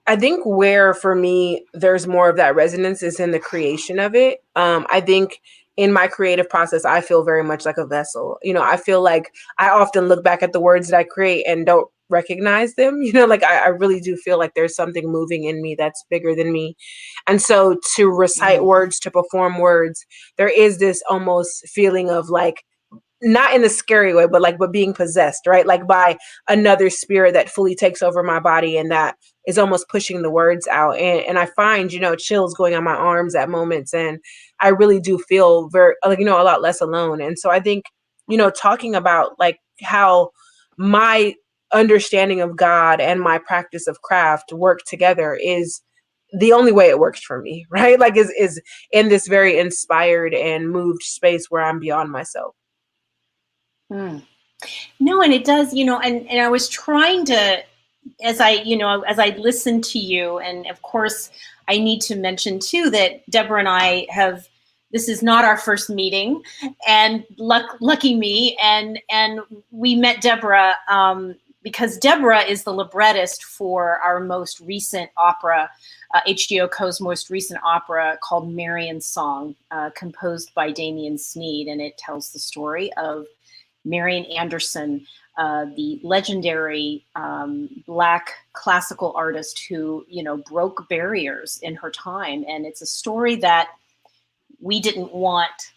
I think where for me there's more of that resonance is in the creation of it. I think in my creative process, I feel very much like a vessel. You know, I feel like I often look back at the words that I create and don't recognize them. You know, like I really do feel like there's something moving in me that's bigger than me. And so to recite words, to perform words, there is this almost feeling of like, not in a scary way, but being possessed, right? Like by another spirit that fully takes over my body and that is almost pushing the words out. And I find, you know, chills going on my arms at moments. And I really do feel very, like, you know, a lot less alone. And so I think, you know, talking about like how my understanding of God and my practice of craft work together is the only way it works for me, right? Like is in this very inspired and moved space where I'm beyond myself. No, and it does, you know, and I was trying to, as I listened to you, and of course I need to mention too that Deborah and I this is not our first meeting, and lucky me, and we met Deborah because Deborah is the librettist for our most recent opera, HGOco's most recent opera called Marion's Song, composed by Damian Sneed, and it tells the story of Marian Anderson, the legendary Black classical artist who, you know, broke barriers in her time. And it's a story that we didn't want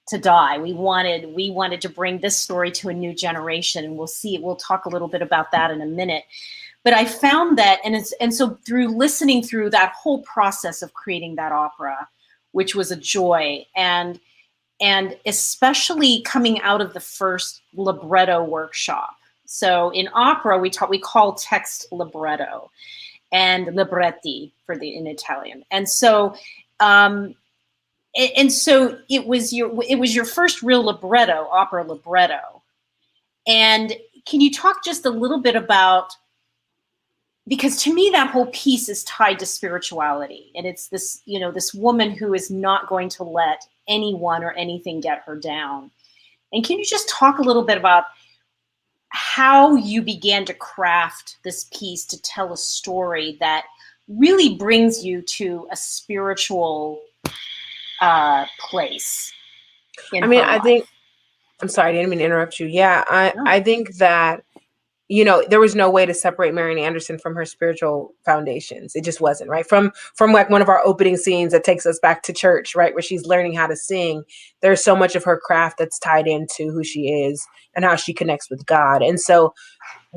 to die. We wanted to bring this story to a new generation, and we'll talk a little bit about that in a minute. But I found that, and so through listening through that whole process of creating that opera, which was a joy, and especially coming out of the first libretto workshop. So in opera, we call text libretto, and libretti in Italian. And so, it was your first real libretto, opera libretto. And can you talk just a little bit about, because to me that whole piece is tied to spirituality, and it's this, you know, this woman who is not going to let anyone or anything get her down. And can you just talk a little bit about how you began to craft this piece to tell a story that really brings you to a spiritual place in I mean, her I life? think, I'm sorry, I didn't mean to interrupt you. Yeah, No. I think that, you know, there was no way to separate Marian Anderson from her spiritual foundations. It just wasn't, right? From like one of our opening scenes that takes us back to church, right, where she's learning how to sing. There's so much of her craft that's tied into who she is and how she connects with God. And so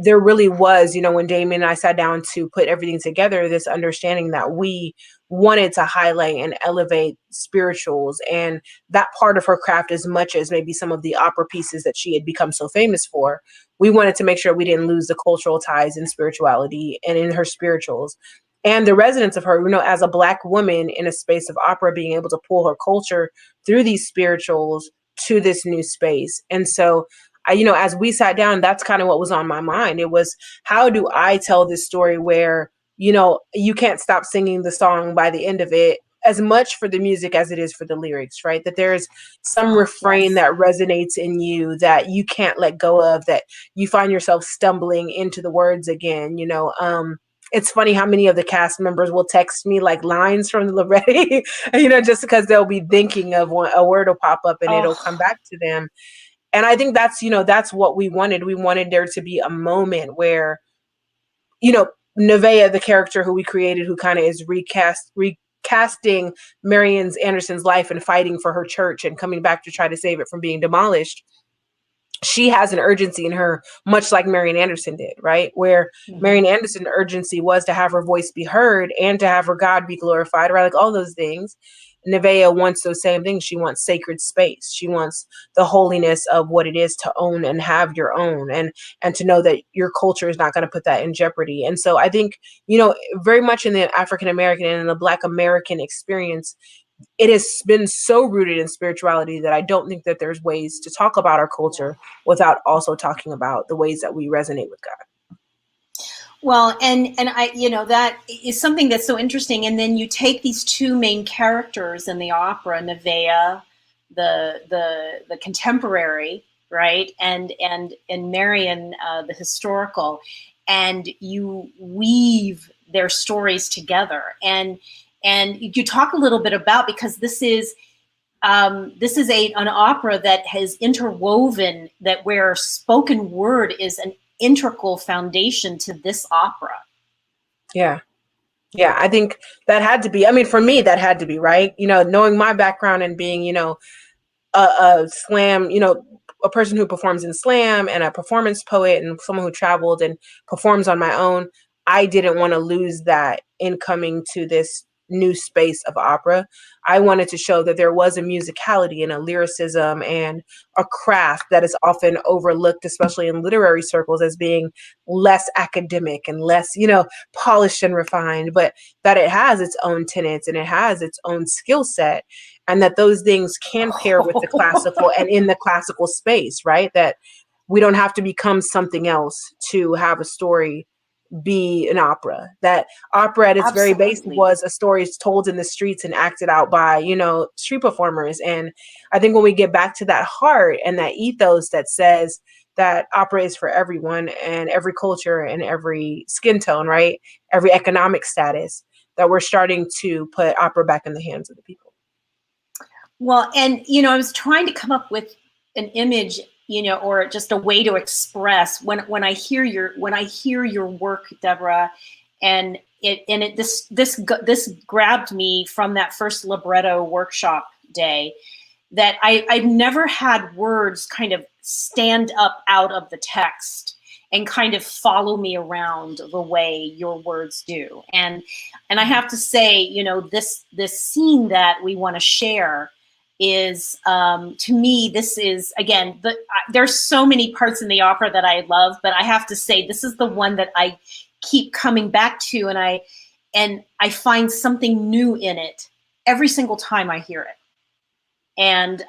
there really was, you know, when Damien and I sat down to put everything together, this understanding that we wanted to highlight and elevate spirituals and that part of her craft as much as maybe some of the opera pieces that she had become so famous for. We wanted to make sure we didn't lose the cultural ties in spirituality and in her spirituals. And the resonance of her, you know, as a Black woman in a space of opera, being able to pull her culture through these spirituals to this new space. And so you know, as we sat down, that's kind of what was on my mind. It was, how do I tell this story where, you know, you can't stop singing the song by the end of it, as much for the music as it is for the lyrics, right? That there's some refrain that resonates in you that you can't let go of, that you find yourself stumbling into the words again, you know. It's funny how many of the cast members will text me like lines from the Laureate, you know, just because they'll be thinking of a word will pop up and it'll come back to them. And I think that's, you know, that's what we wanted. We wanted there to be a moment where, you know, Nevaeh, the character who we created, who kind of is recasting Marian Anderson's life and fighting for her church and coming back to try to save it from being demolished. She has an urgency in her, much like Marian Anderson did, right? Where Marian Anderson's urgency was to have her voice be heard and to have her God be glorified, right? Like all those things. Nevaeh wants those same things. She wants sacred space. She wants the holiness of what it is to own and have your own, and to know that your culture is not going to put that in jeopardy. And so I think, you know, very much in the African American and in the Black American experience, it has been so rooted in spirituality that I don't think that there's ways to talk about our culture without also talking about the ways that we resonate with God. Well, and I, you know, that is something that's so interesting. And then you take these two main characters in the opera, Nevaeh, the contemporary, right, and Marian, the historical, and you weave their stories together. And you talk a little bit about, because this is an opera that has interwoven, that where spoken word is an integral foundation to this opera. Yeah. I think that had to be, I mean, for me, that had to be, right? You know, knowing my background and being, you know, a slam, you know, a person who performs in slam and a performance poet and someone who traveled and performs on my own, I didn't want to lose that in coming to this new space of opera. I wanted to show that there was a musicality and a lyricism and a craft that is often overlooked, especially in literary circles, as being less academic and less, you know, polished and refined, but that it has its own tenets and it has its own skill set, and that those things can pair with the classical and in the classical space, right? That we don't have to become something else to have a story be an opera. That opera at its very base was a story told in the streets and acted out by, you know, street performers. And I think when we get back to that heart and that ethos that says that opera is for everyone and every culture and every skin tone, right, every economic status, that we're starting to put opera back in the hands of the people. Well, and, you know, I was trying to come up with an image, you know, or just a way to express when I hear your work, Deborah, and this grabbed me from that first libretto workshop day, that I've never had words kind of stand up out of the text and kind of follow me around the way your words do. And I have to say, you know, this scene that we want to share is, to me, this is, again, there's so many parts in the opera that I love, but I have to say this is the one that I keep coming back to, and I find something new in it every single time I hear it. And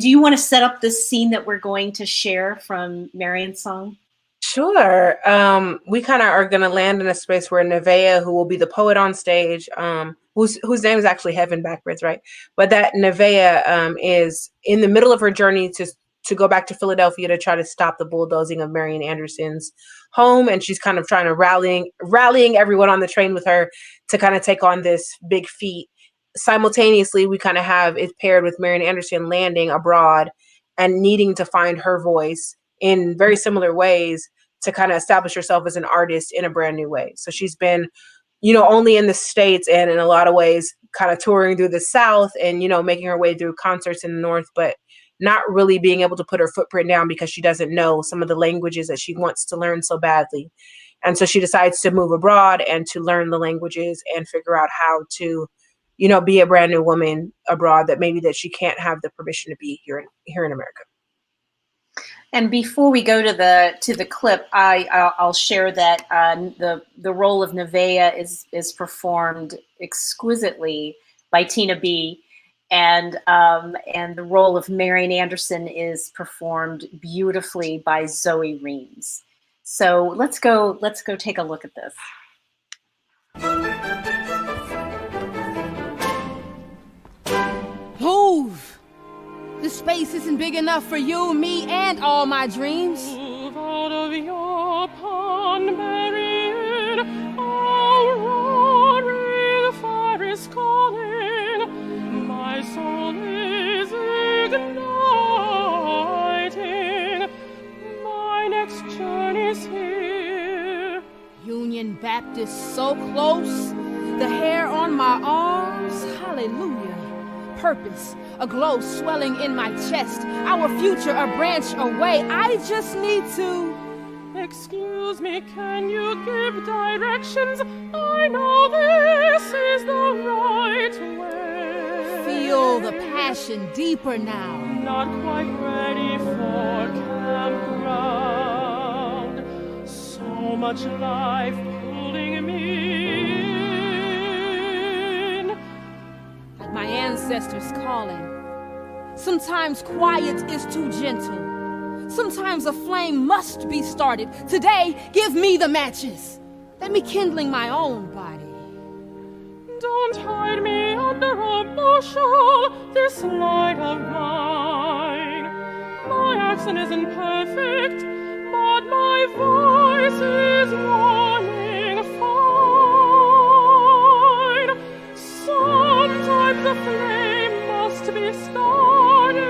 do you want to set up this scene that we're going to share from Marian's song? Sure. We kind of are going to land in a space where Nevaeh, who will be the poet on stage, whose name is actually Heaven backwards, right? But that Nevaeh is in the middle of her journey to to go back to Philadelphia to try to stop the bulldozing of Marian Anderson's home. And she's kind of trying to rallying everyone on the train with her to kind of take on this big feat. Simultaneously, we kind of have it paired with Marian Anderson landing abroad and needing to find her voice in very similar ways to kind of establish herself as an artist in a brand new way. So she's been, only in the States and in a lot of ways kind of touring through the South and, making her way through concerts in the North, but not really being able to put her footprint down because she doesn't know some of the languages that she wants to learn so badly. And so she decides to move abroad and to learn the languages and figure out how to, be a brand new woman abroad that she can't have the permission to be here in America. And before we go to the clip, I'll share that the role of Nevaeh is performed exquisitely by Tina B, and the role of Marian Anderson is performed beautifully by Zoe Reams. So let's go take a look at this. Move! The space isn't big enough for you, me, and all my dreams. Move out of your pond, Marian. Oh, roaring fire is calling. My soul is igniting. My next journey's here. Union Baptist so close. The hair on my arms. Hallelujah. Purpose, a glow swelling in my chest. Our future a branch away. I just need to. Excuse me, can you give directions? I know this is the right way. Feel the passion deeper now. Not quite ready for campground. So much life pulling me. My ancestors calling. Sometimes quiet is too gentle. Sometimes a flame must be started. Today, give me the matches. Let me kindling my own body. Don't hide me under a bushel, this light of mine. My accent isn't perfect, but my voice is running fine. Sometimes the flame must be started.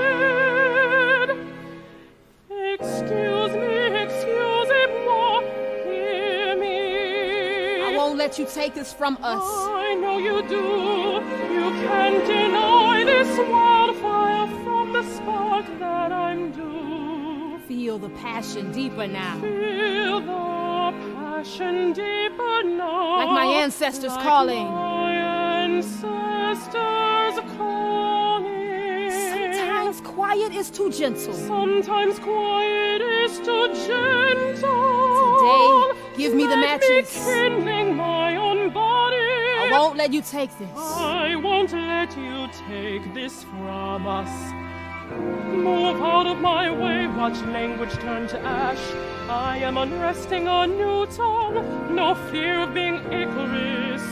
Excuse me-moi, hear me. I won't let you take this from us. I know you do. You can't deny this wildfire from the spark that I'm due. Feel the passion deeper now. Feel the passion deeper now. Like my ancestors calling. My ancestors calling. Sometimes quiet is too gentle. Sometimes quiet is too gentle. Today, give me the matches. Let me kindling my own body. I won't let you take this. I won't let you take this from us. Move out of my way, watch language turn to ash. I am unresting a new tongue, no fear of being Icarus.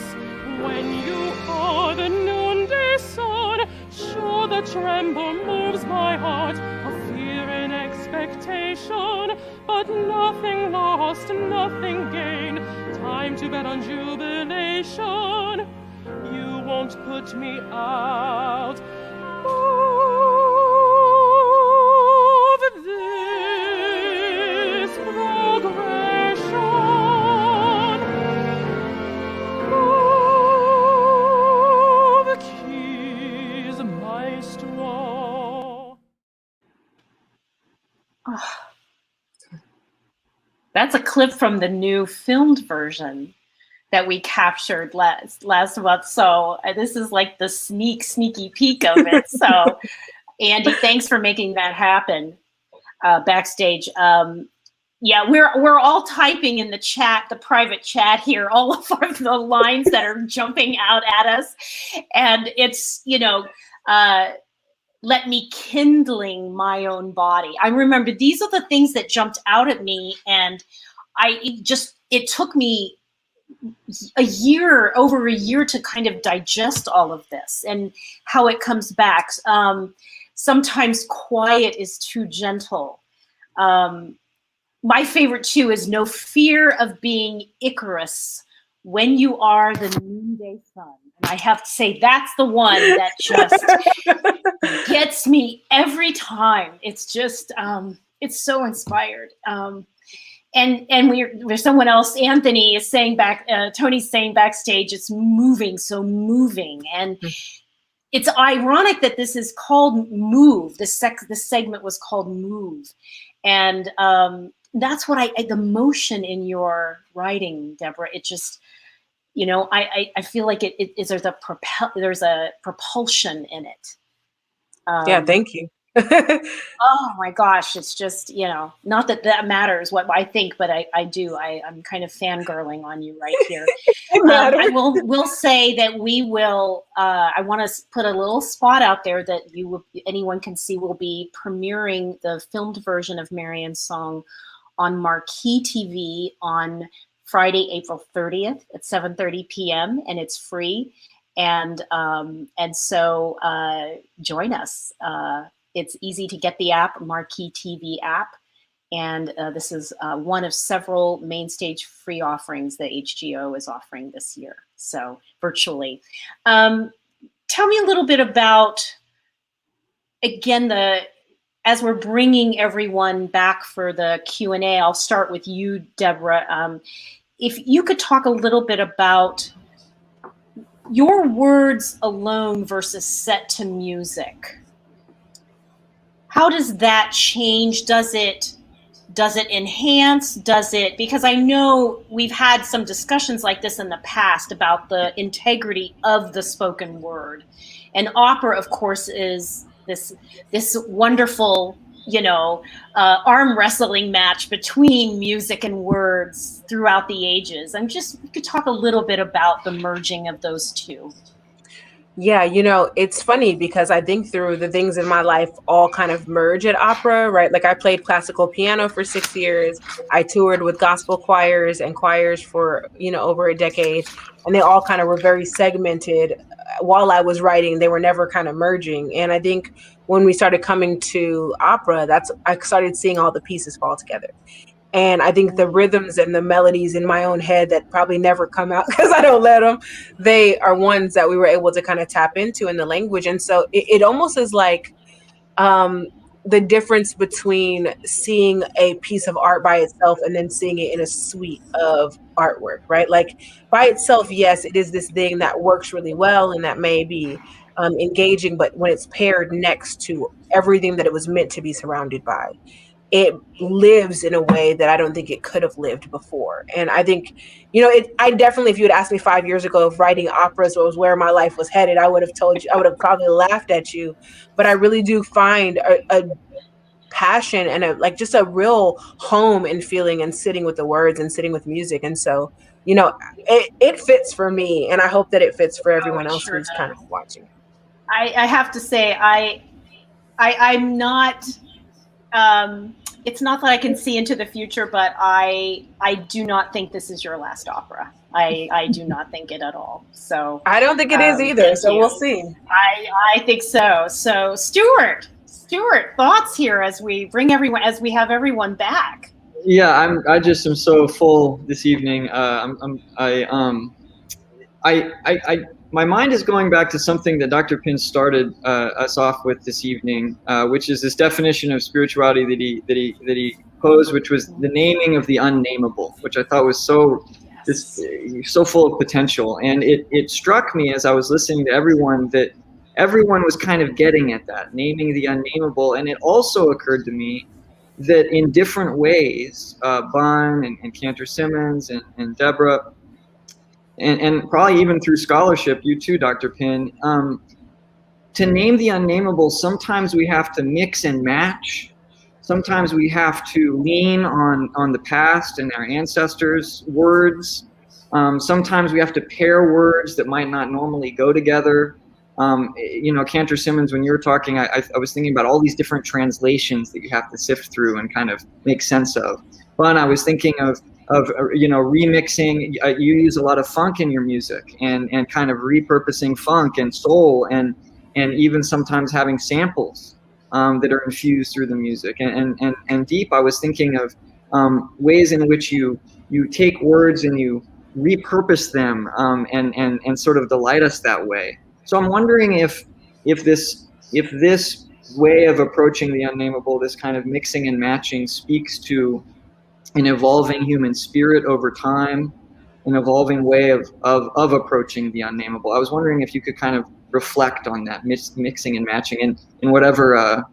When you are the noonday sun, sure the tremble moves my heart, a fear and expectation, but nothing lost, nothing gained, time to bet on jubilation. You won't put me out. Move this progression. Move keys, maestro. That's a clip from the new filmed version that we captured last month. So this is like the sneaky peek of it. So Andy, thanks for making that happen backstage. Yeah, we're all typing in the chat, the private chat here, all of the lines that are jumping out at us. And it's, let me kindling my own body. I remember these are the things that jumped out at me. And it took me over a year to kind of digest all of this and how it comes back. sometimes quiet is too gentle. My favorite too is no fear of being Icarus when you are the noonday sun. And I have to say, that's the one that just gets me every time. It's just, it's so inspired. And there's someone else, Anthony is saying Tony's saying backstage, it's moving, so moving. And it's ironic that this is called Move. This segment was called Move. And that's what the motion in your writing, Deborah, it just, you know, I feel like there's a propulsion in it. Yeah, thank you. Oh my gosh, it's just, you know, not that that matters what I think, but I do. I'm kind of fangirling on you right here. I will say that we will, I want to put a little spot out there that anyone can see. We'll be premiering the filmed version of Marian's song on Marquee TV on Friday, April 30th at 7:30 p.m. and it's free. And so join us. It's easy to get the app, Marquee TV app. And this is one of several main stage free offerings that HGO is offering this year. So virtually. Tell me a little bit about, again, as we're bringing everyone back for the Q&A, I'll start with you, Deborah. If you could talk a little bit about your words alone versus set to music. How does that change? Does it enhance? Because I know we've had some discussions like this in the past about the integrity of the spoken word. And opera, of course, is this wonderful, you know, arm wrestling match between music and words throughout the ages. You could talk a little bit about the merging of those two. Yeah, you know, it's funny because I think through the things in my life all kind of merge at opera, right? Like I played classical piano for 6 years. I toured with gospel choirs and choirs for, you know, over a decade. And they all kind of were very segmented. While I was writing, they were never kind of merging. And I think when we started coming to opera, I started seeing all the pieces fall together. And I think the rhythms and the melodies in my own head that probably never come out because I don't let them, they are ones that we were able to kind of tap into in the language. And so it almost is like the difference between seeing a piece of art by itself and then seeing it in a suite of artwork, right? Like by itself, yes, it is this thing that works really well and that may be engaging, but when it's paired next to everything that it was meant to be surrounded by, it lives in a way that I don't think it could have lived before. And I think, you know, I definitely, if you had asked me 5 years ago if writing operas was where my life was headed, I would have told you, I would have probably laughed at you. But I really do find a passion and just a real home in feeling and sitting with the words and sitting with music. And so, you know, it fits for me. And I hope that it fits for everyone else who's kind of watching. I have to say, I'm not... it's not that I can see into the future, but I do not think this is your last opera. I do not think it at all. So I don't think it is either. So we'll see. I think so. So Stuart, thoughts here as we have everyone back. Yeah, I just am so full this evening. My mind is going back to something that Dr. Pinn started us off with this evening, which is this definition of spirituality that he posed, which was the naming of the unnameable, which I thought was so full of potential. And it struck me as I was listening to everyone that everyone was kind of getting at that, naming the unnameable. And it also occurred to me that in different ways, Bun and Cantor Simmons and Deborah, and probably even through scholarship, you too, Dr. Pinn, to name the unnameable, sometimes we have to mix and match. Sometimes we have to lean on the past and our ancestors' words. Sometimes we have to pair words that might not normally go together. You know, Cantor Simmons, when you were talking, I was thinking about all these different translations that you have to sift through and kind of make sense of. But I was thinking of you know, remixing. You use a lot of funk in your music and kind of repurposing funk and soul and even sometimes having samples that are infused through the music. And D.E.E.P, I was thinking of ways in which you take words and you repurpose them and sort of delight us that way. So I'm wondering if this way of approaching the unnameable, this kind of mixing and matching, speaks to an evolving human spirit over time, an evolving way of approaching the unnameable. I was wondering if you could kind of reflect on that mixing and matching in whatever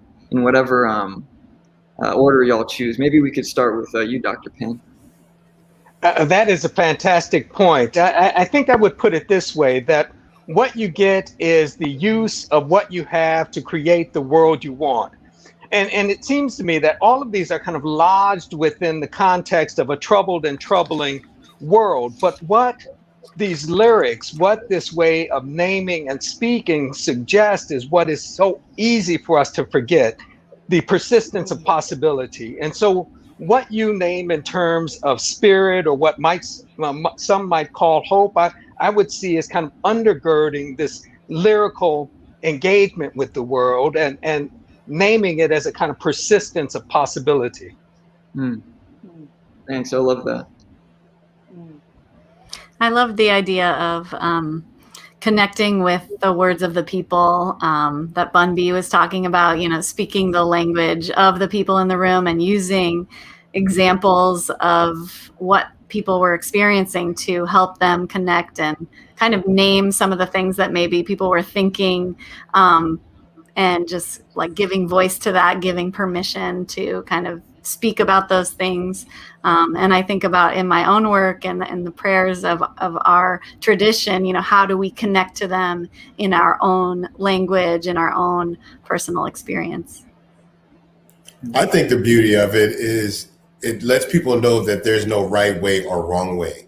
order y'all choose. Maybe we could start with you, Dr. Pinn. That is a fantastic point. I think I would put it this way, that what you get is the use of what you have to create the world you want. And it seems to me that all of these are kind of lodged within the context of a troubled and troubling world. But what these lyrics, what this way of naming and speaking suggests is what is so easy for us to forget, the persistence of possibility. And so what you name in terms of spirit, or what some might call hope, I would see as kind of undergirding this lyrical engagement with the world and naming it as a kind of persistence of possibility. Thanks, I love that. I love the idea of connecting with the words of the people that Bun B was talking about, speaking the language of the people in the room and using examples of what people were experiencing to help them connect and kind of name some of the things that maybe people were thinking, and just like giving voice to that, giving permission to kind of speak about those things. And I think about in my own work and the prayers of our tradition, how do we connect to them in our own language, in our own personal experience? I think the beauty of it is it lets people know that there's no right way or wrong way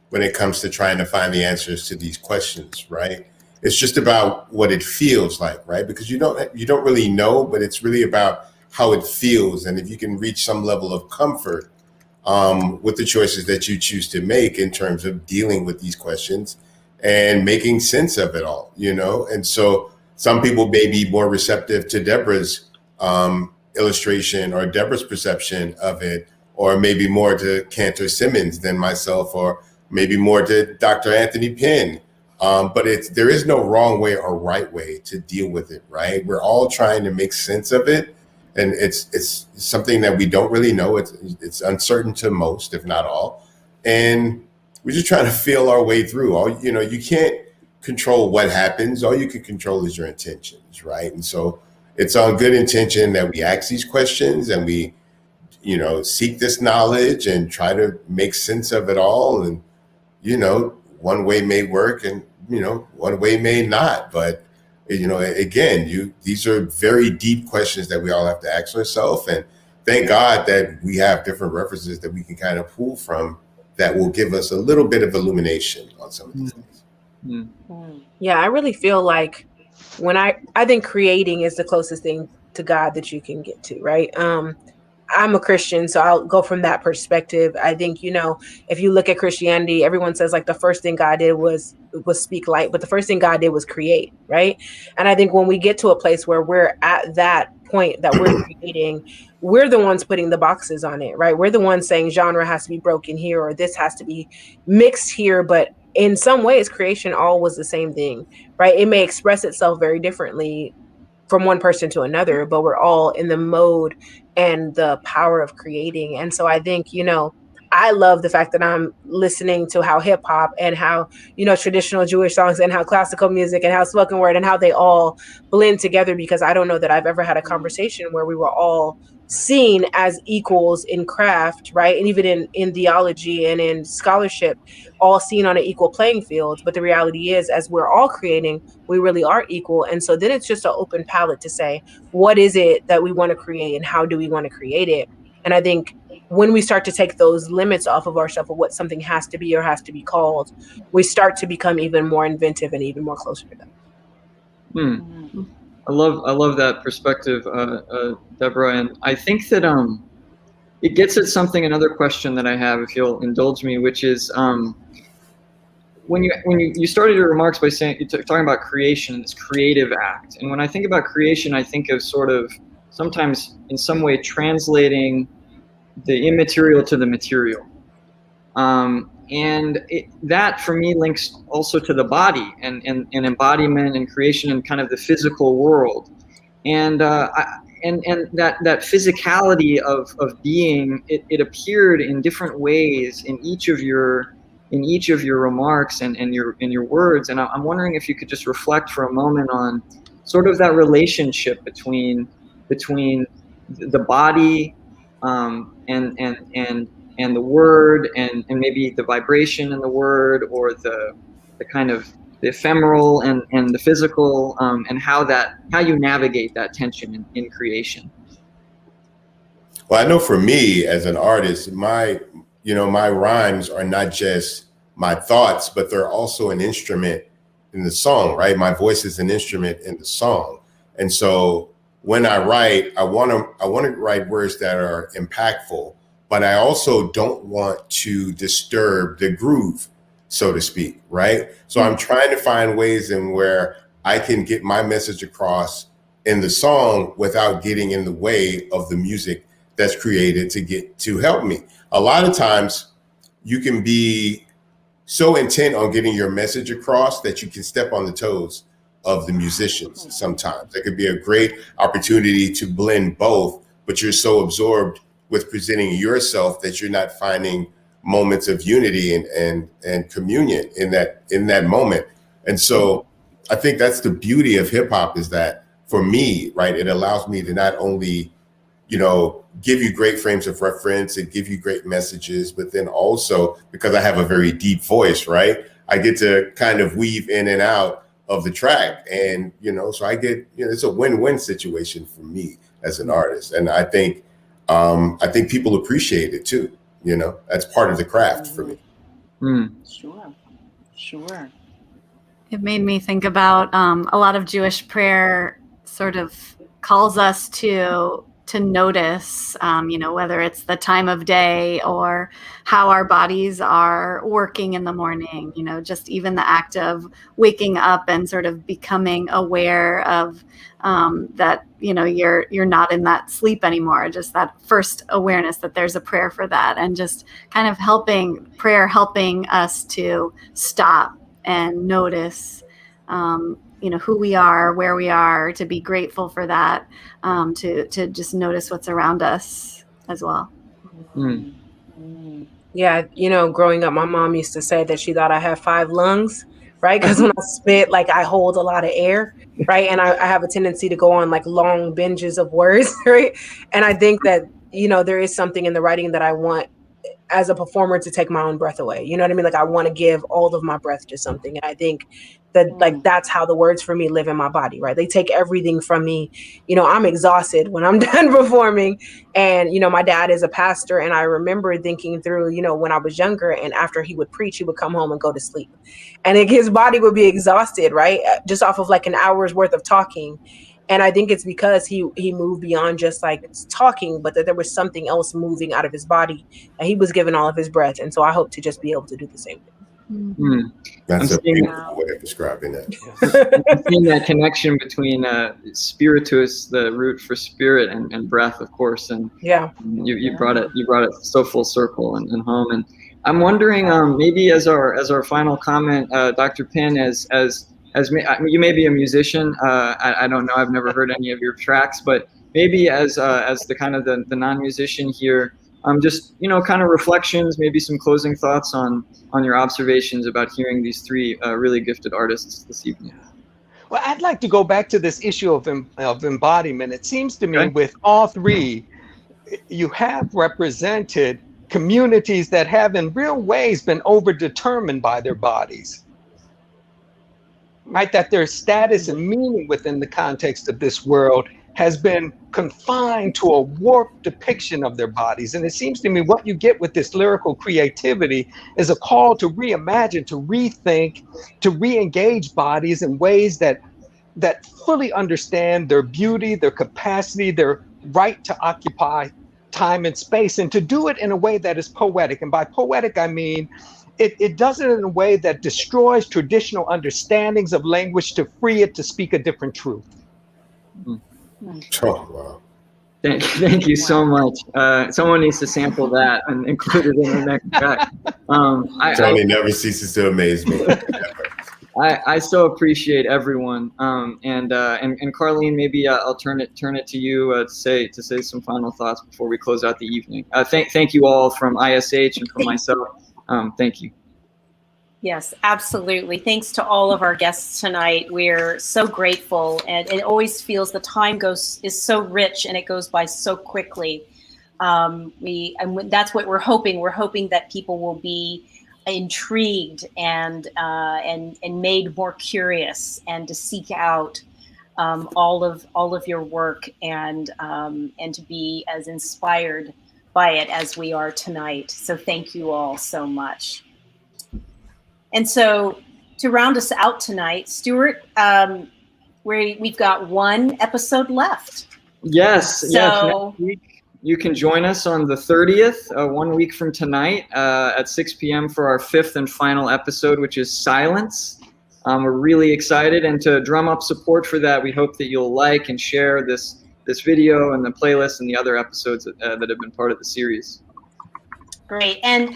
when it comes to trying to find the answers to these questions, right? It's just about what it feels like, right? Because you don't really know, but it's really about how it feels. And if you can reach some level of comfort with the choices that you choose to make in terms of dealing with these questions and making sense of it all, And so some people may be more receptive to Deborah's illustration or Deborah's perception of it, or maybe more to Cantor Simmons than myself, or maybe more to Dr. Anthony Pinn. But there is no wrong way or right way to deal with it, right? We're all trying to make sense of it. And it's something that we don't really know. It's uncertain to most, if not all. And we're just trying to feel our way through. You can't control what happens. All you can control is your intentions, right? And so it's on good intention that we ask these questions and we, seek this knowledge and try to make sense of it all. And, one way may work and, one way may not. But, again, these are very deep questions that we all have to ask ourselves. And thank God that we have different references that we can kind of pull from that will give us a little bit of illumination on some of these things. Yeah, I really feel like when I think creating is the closest thing to God that you can get to, right? I'm a Christian, so I'll go from that perspective. I think, if you look at Christianity, everyone says like the first thing God did was speak light, but the first thing God did was create, right? And I think when we get to a place where we're at that point that we're creating, we're the ones putting the boxes on it, right? We're the ones saying genre has to be broken here, or this has to be mixed here, but in some ways, creation all was the same thing, right? It may express itself very differently from one person to another, but we're all in the mode and the power of creating. And so I think, I love the fact that I'm listening to how hip hop and how, traditional Jewish songs and how classical music and how spoken word and how they all blend together, because I don't know that I've ever had a conversation where we were all seen as equals in craft, right? And even in theology and in scholarship, all seen on an equal playing field. But the reality is, as we're all creating, we really are equal. And so then it's just an open palette to say, what is it that we want to create and how do we want to create it? And I think when we start to take those limits off of ourselves of what something has to be or has to be called, we start to become even more inventive and even more closer to them. I love that perspective, Deborah, and I think that it gets at another question that I have, if you'll indulge me, which is when you started your remarks by saying talking about creation, this creative act, and when I think about creation, I think of sort of sometimes in some way translating the immaterial to the material. That for me links also to the body and embodiment and creation and kind of the physical world. And that physicality of being, it appeared in different ways in each of your remarks and your words. And I'm wondering if you could just reflect for a moment on sort of that relationship between the body and the word and maybe the vibration in the word, or the kind of the ephemeral and the physical, and how you navigate that tension in creation. Well, I know for me as an artist, my rhymes are not just my thoughts, but they're also an instrument in the song, right? My voice is an instrument in the song. And so when I write, I want to write words that are impactful, but I also don't want to disturb the groove, so to speak, right? So I'm trying to find ways in where I can get my message across in the song without getting in the way of the music that's created to help me. A lot of times you can be so intent on getting your message across that you can step on the toes of the musicians sometimes. That could be a great opportunity to blend both, but you're so absorbed with presenting yourself that you're not finding moments of unity and communion in that moment. And so I think that's the beauty of hip hop, is that for me, right, it allows me to not only, give you great frames of reference and give you great messages, but then also, because I have a very deep voice, right, I get to kind of weave in and out of the track. And, so I get, it's a win-win situation for me as an artist. And I think people appreciate it too. That's part of the craft for me. Sure. It made me think about a lot of Jewish prayer sort of calls us to notice, whether it's the time of day or how our bodies are working in the morning, just even the act of waking up and sort of becoming aware of that, you're not in that sleep anymore, just that first awareness that there's a prayer for that, and just kind of helping us to stop and notice who we are, where we are, to be grateful for that, to just notice what's around us as well. Yeah, growing up, my mom used to say that she thought I had 5 lungs, right? Because when I spit, I hold a lot of air, right? And I have a tendency to go on long binges of words, right? And I think that, there is something in the writing that I want as a performer to take my own breath away. You know what I mean? I want to give all of my breath to something. And I think that that's how the words for me live in my body, right? They take everything from me. I'm exhausted when I'm done performing. And, my dad is a pastor. And I remember thinking through, when I was younger, and after he would preach, he would come home and go to sleep. And his body would be exhausted, right? Just off of an hour's worth of talking. And I think it's because he moved beyond just talking, but that there was something else moving out of his body, and he was given all of his breath. And so I hope to just be able to do the same thing. That's a beautiful way of describing that. I'm seeing that connection between spiritus, the root for spirit, and breath, of course. And you brought it so full circle and home. And I'm wondering, maybe as our final comment, Dr. Pinn, as you may be a musician, I don't know, I've never heard any of your tracks, but maybe as the kind of the non-musician here, just kind of reflections, maybe some closing thoughts on your observations about hearing these 3 really gifted artists this evening. Well, I'd like to go back to this issue of embodiment. It seems to me with all 3, you have represented communities that have in real ways been overdetermined by their bodies. Right, that their status and meaning within the context of this world has been confined to a warped depiction of their bodies. And it seems to me what you get with this lyrical creativity is a call to reimagine, to rethink, to re-engage bodies in ways that fully understand their beauty, their capacity, their right to occupy time and space, and to do it in a way that is poetic. And by poetic, I mean it does it in a way that destroys traditional understandings of language to free it to speak a different truth. Oh, wow. Thank you so much. Someone needs to sample that and include it in the next track. Tony never ceases to amaze me. I so appreciate everyone. And Carlene, maybe I'll turn it to you to say some final thoughts before we close out the evening. Thank you all from ISH and from myself. Thank you. Yes, absolutely. Thanks to all of our guests tonight. We're so grateful, and it always feels the time is so rich and it goes by so quickly. That's what we're hoping. We're hoping that people will be intrigued and made more curious, and to seek out all of your work and to be as inspired by it as we are tonight. So thank you all so much. And so to round us out tonight, Stuart, we've got one episode left. Yes. So next week you can join us on the 30th, 1 week from tonight, at 6 p.m. for our 5th and final episode, which is Silence. We're really excited, and to drum up support for that, we hope that you'll like and share this video and the playlist and the other episodes that have been part of the series. Great. And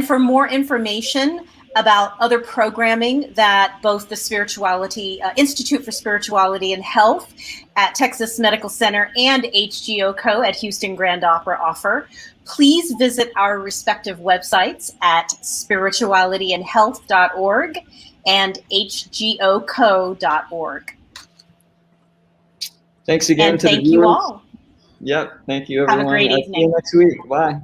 for more information about other programming that both the Spirituality Institute for Spirituality and Health at Texas Medical Center and HGOco at Houston Grand Opera offer, please visit our respective websites at spiritualityandhealth.org and HGOco.org. Thanks again and to the thank viewers. you all. Yep. Thank you, everyone. Have a great evening. See you next week. Bye.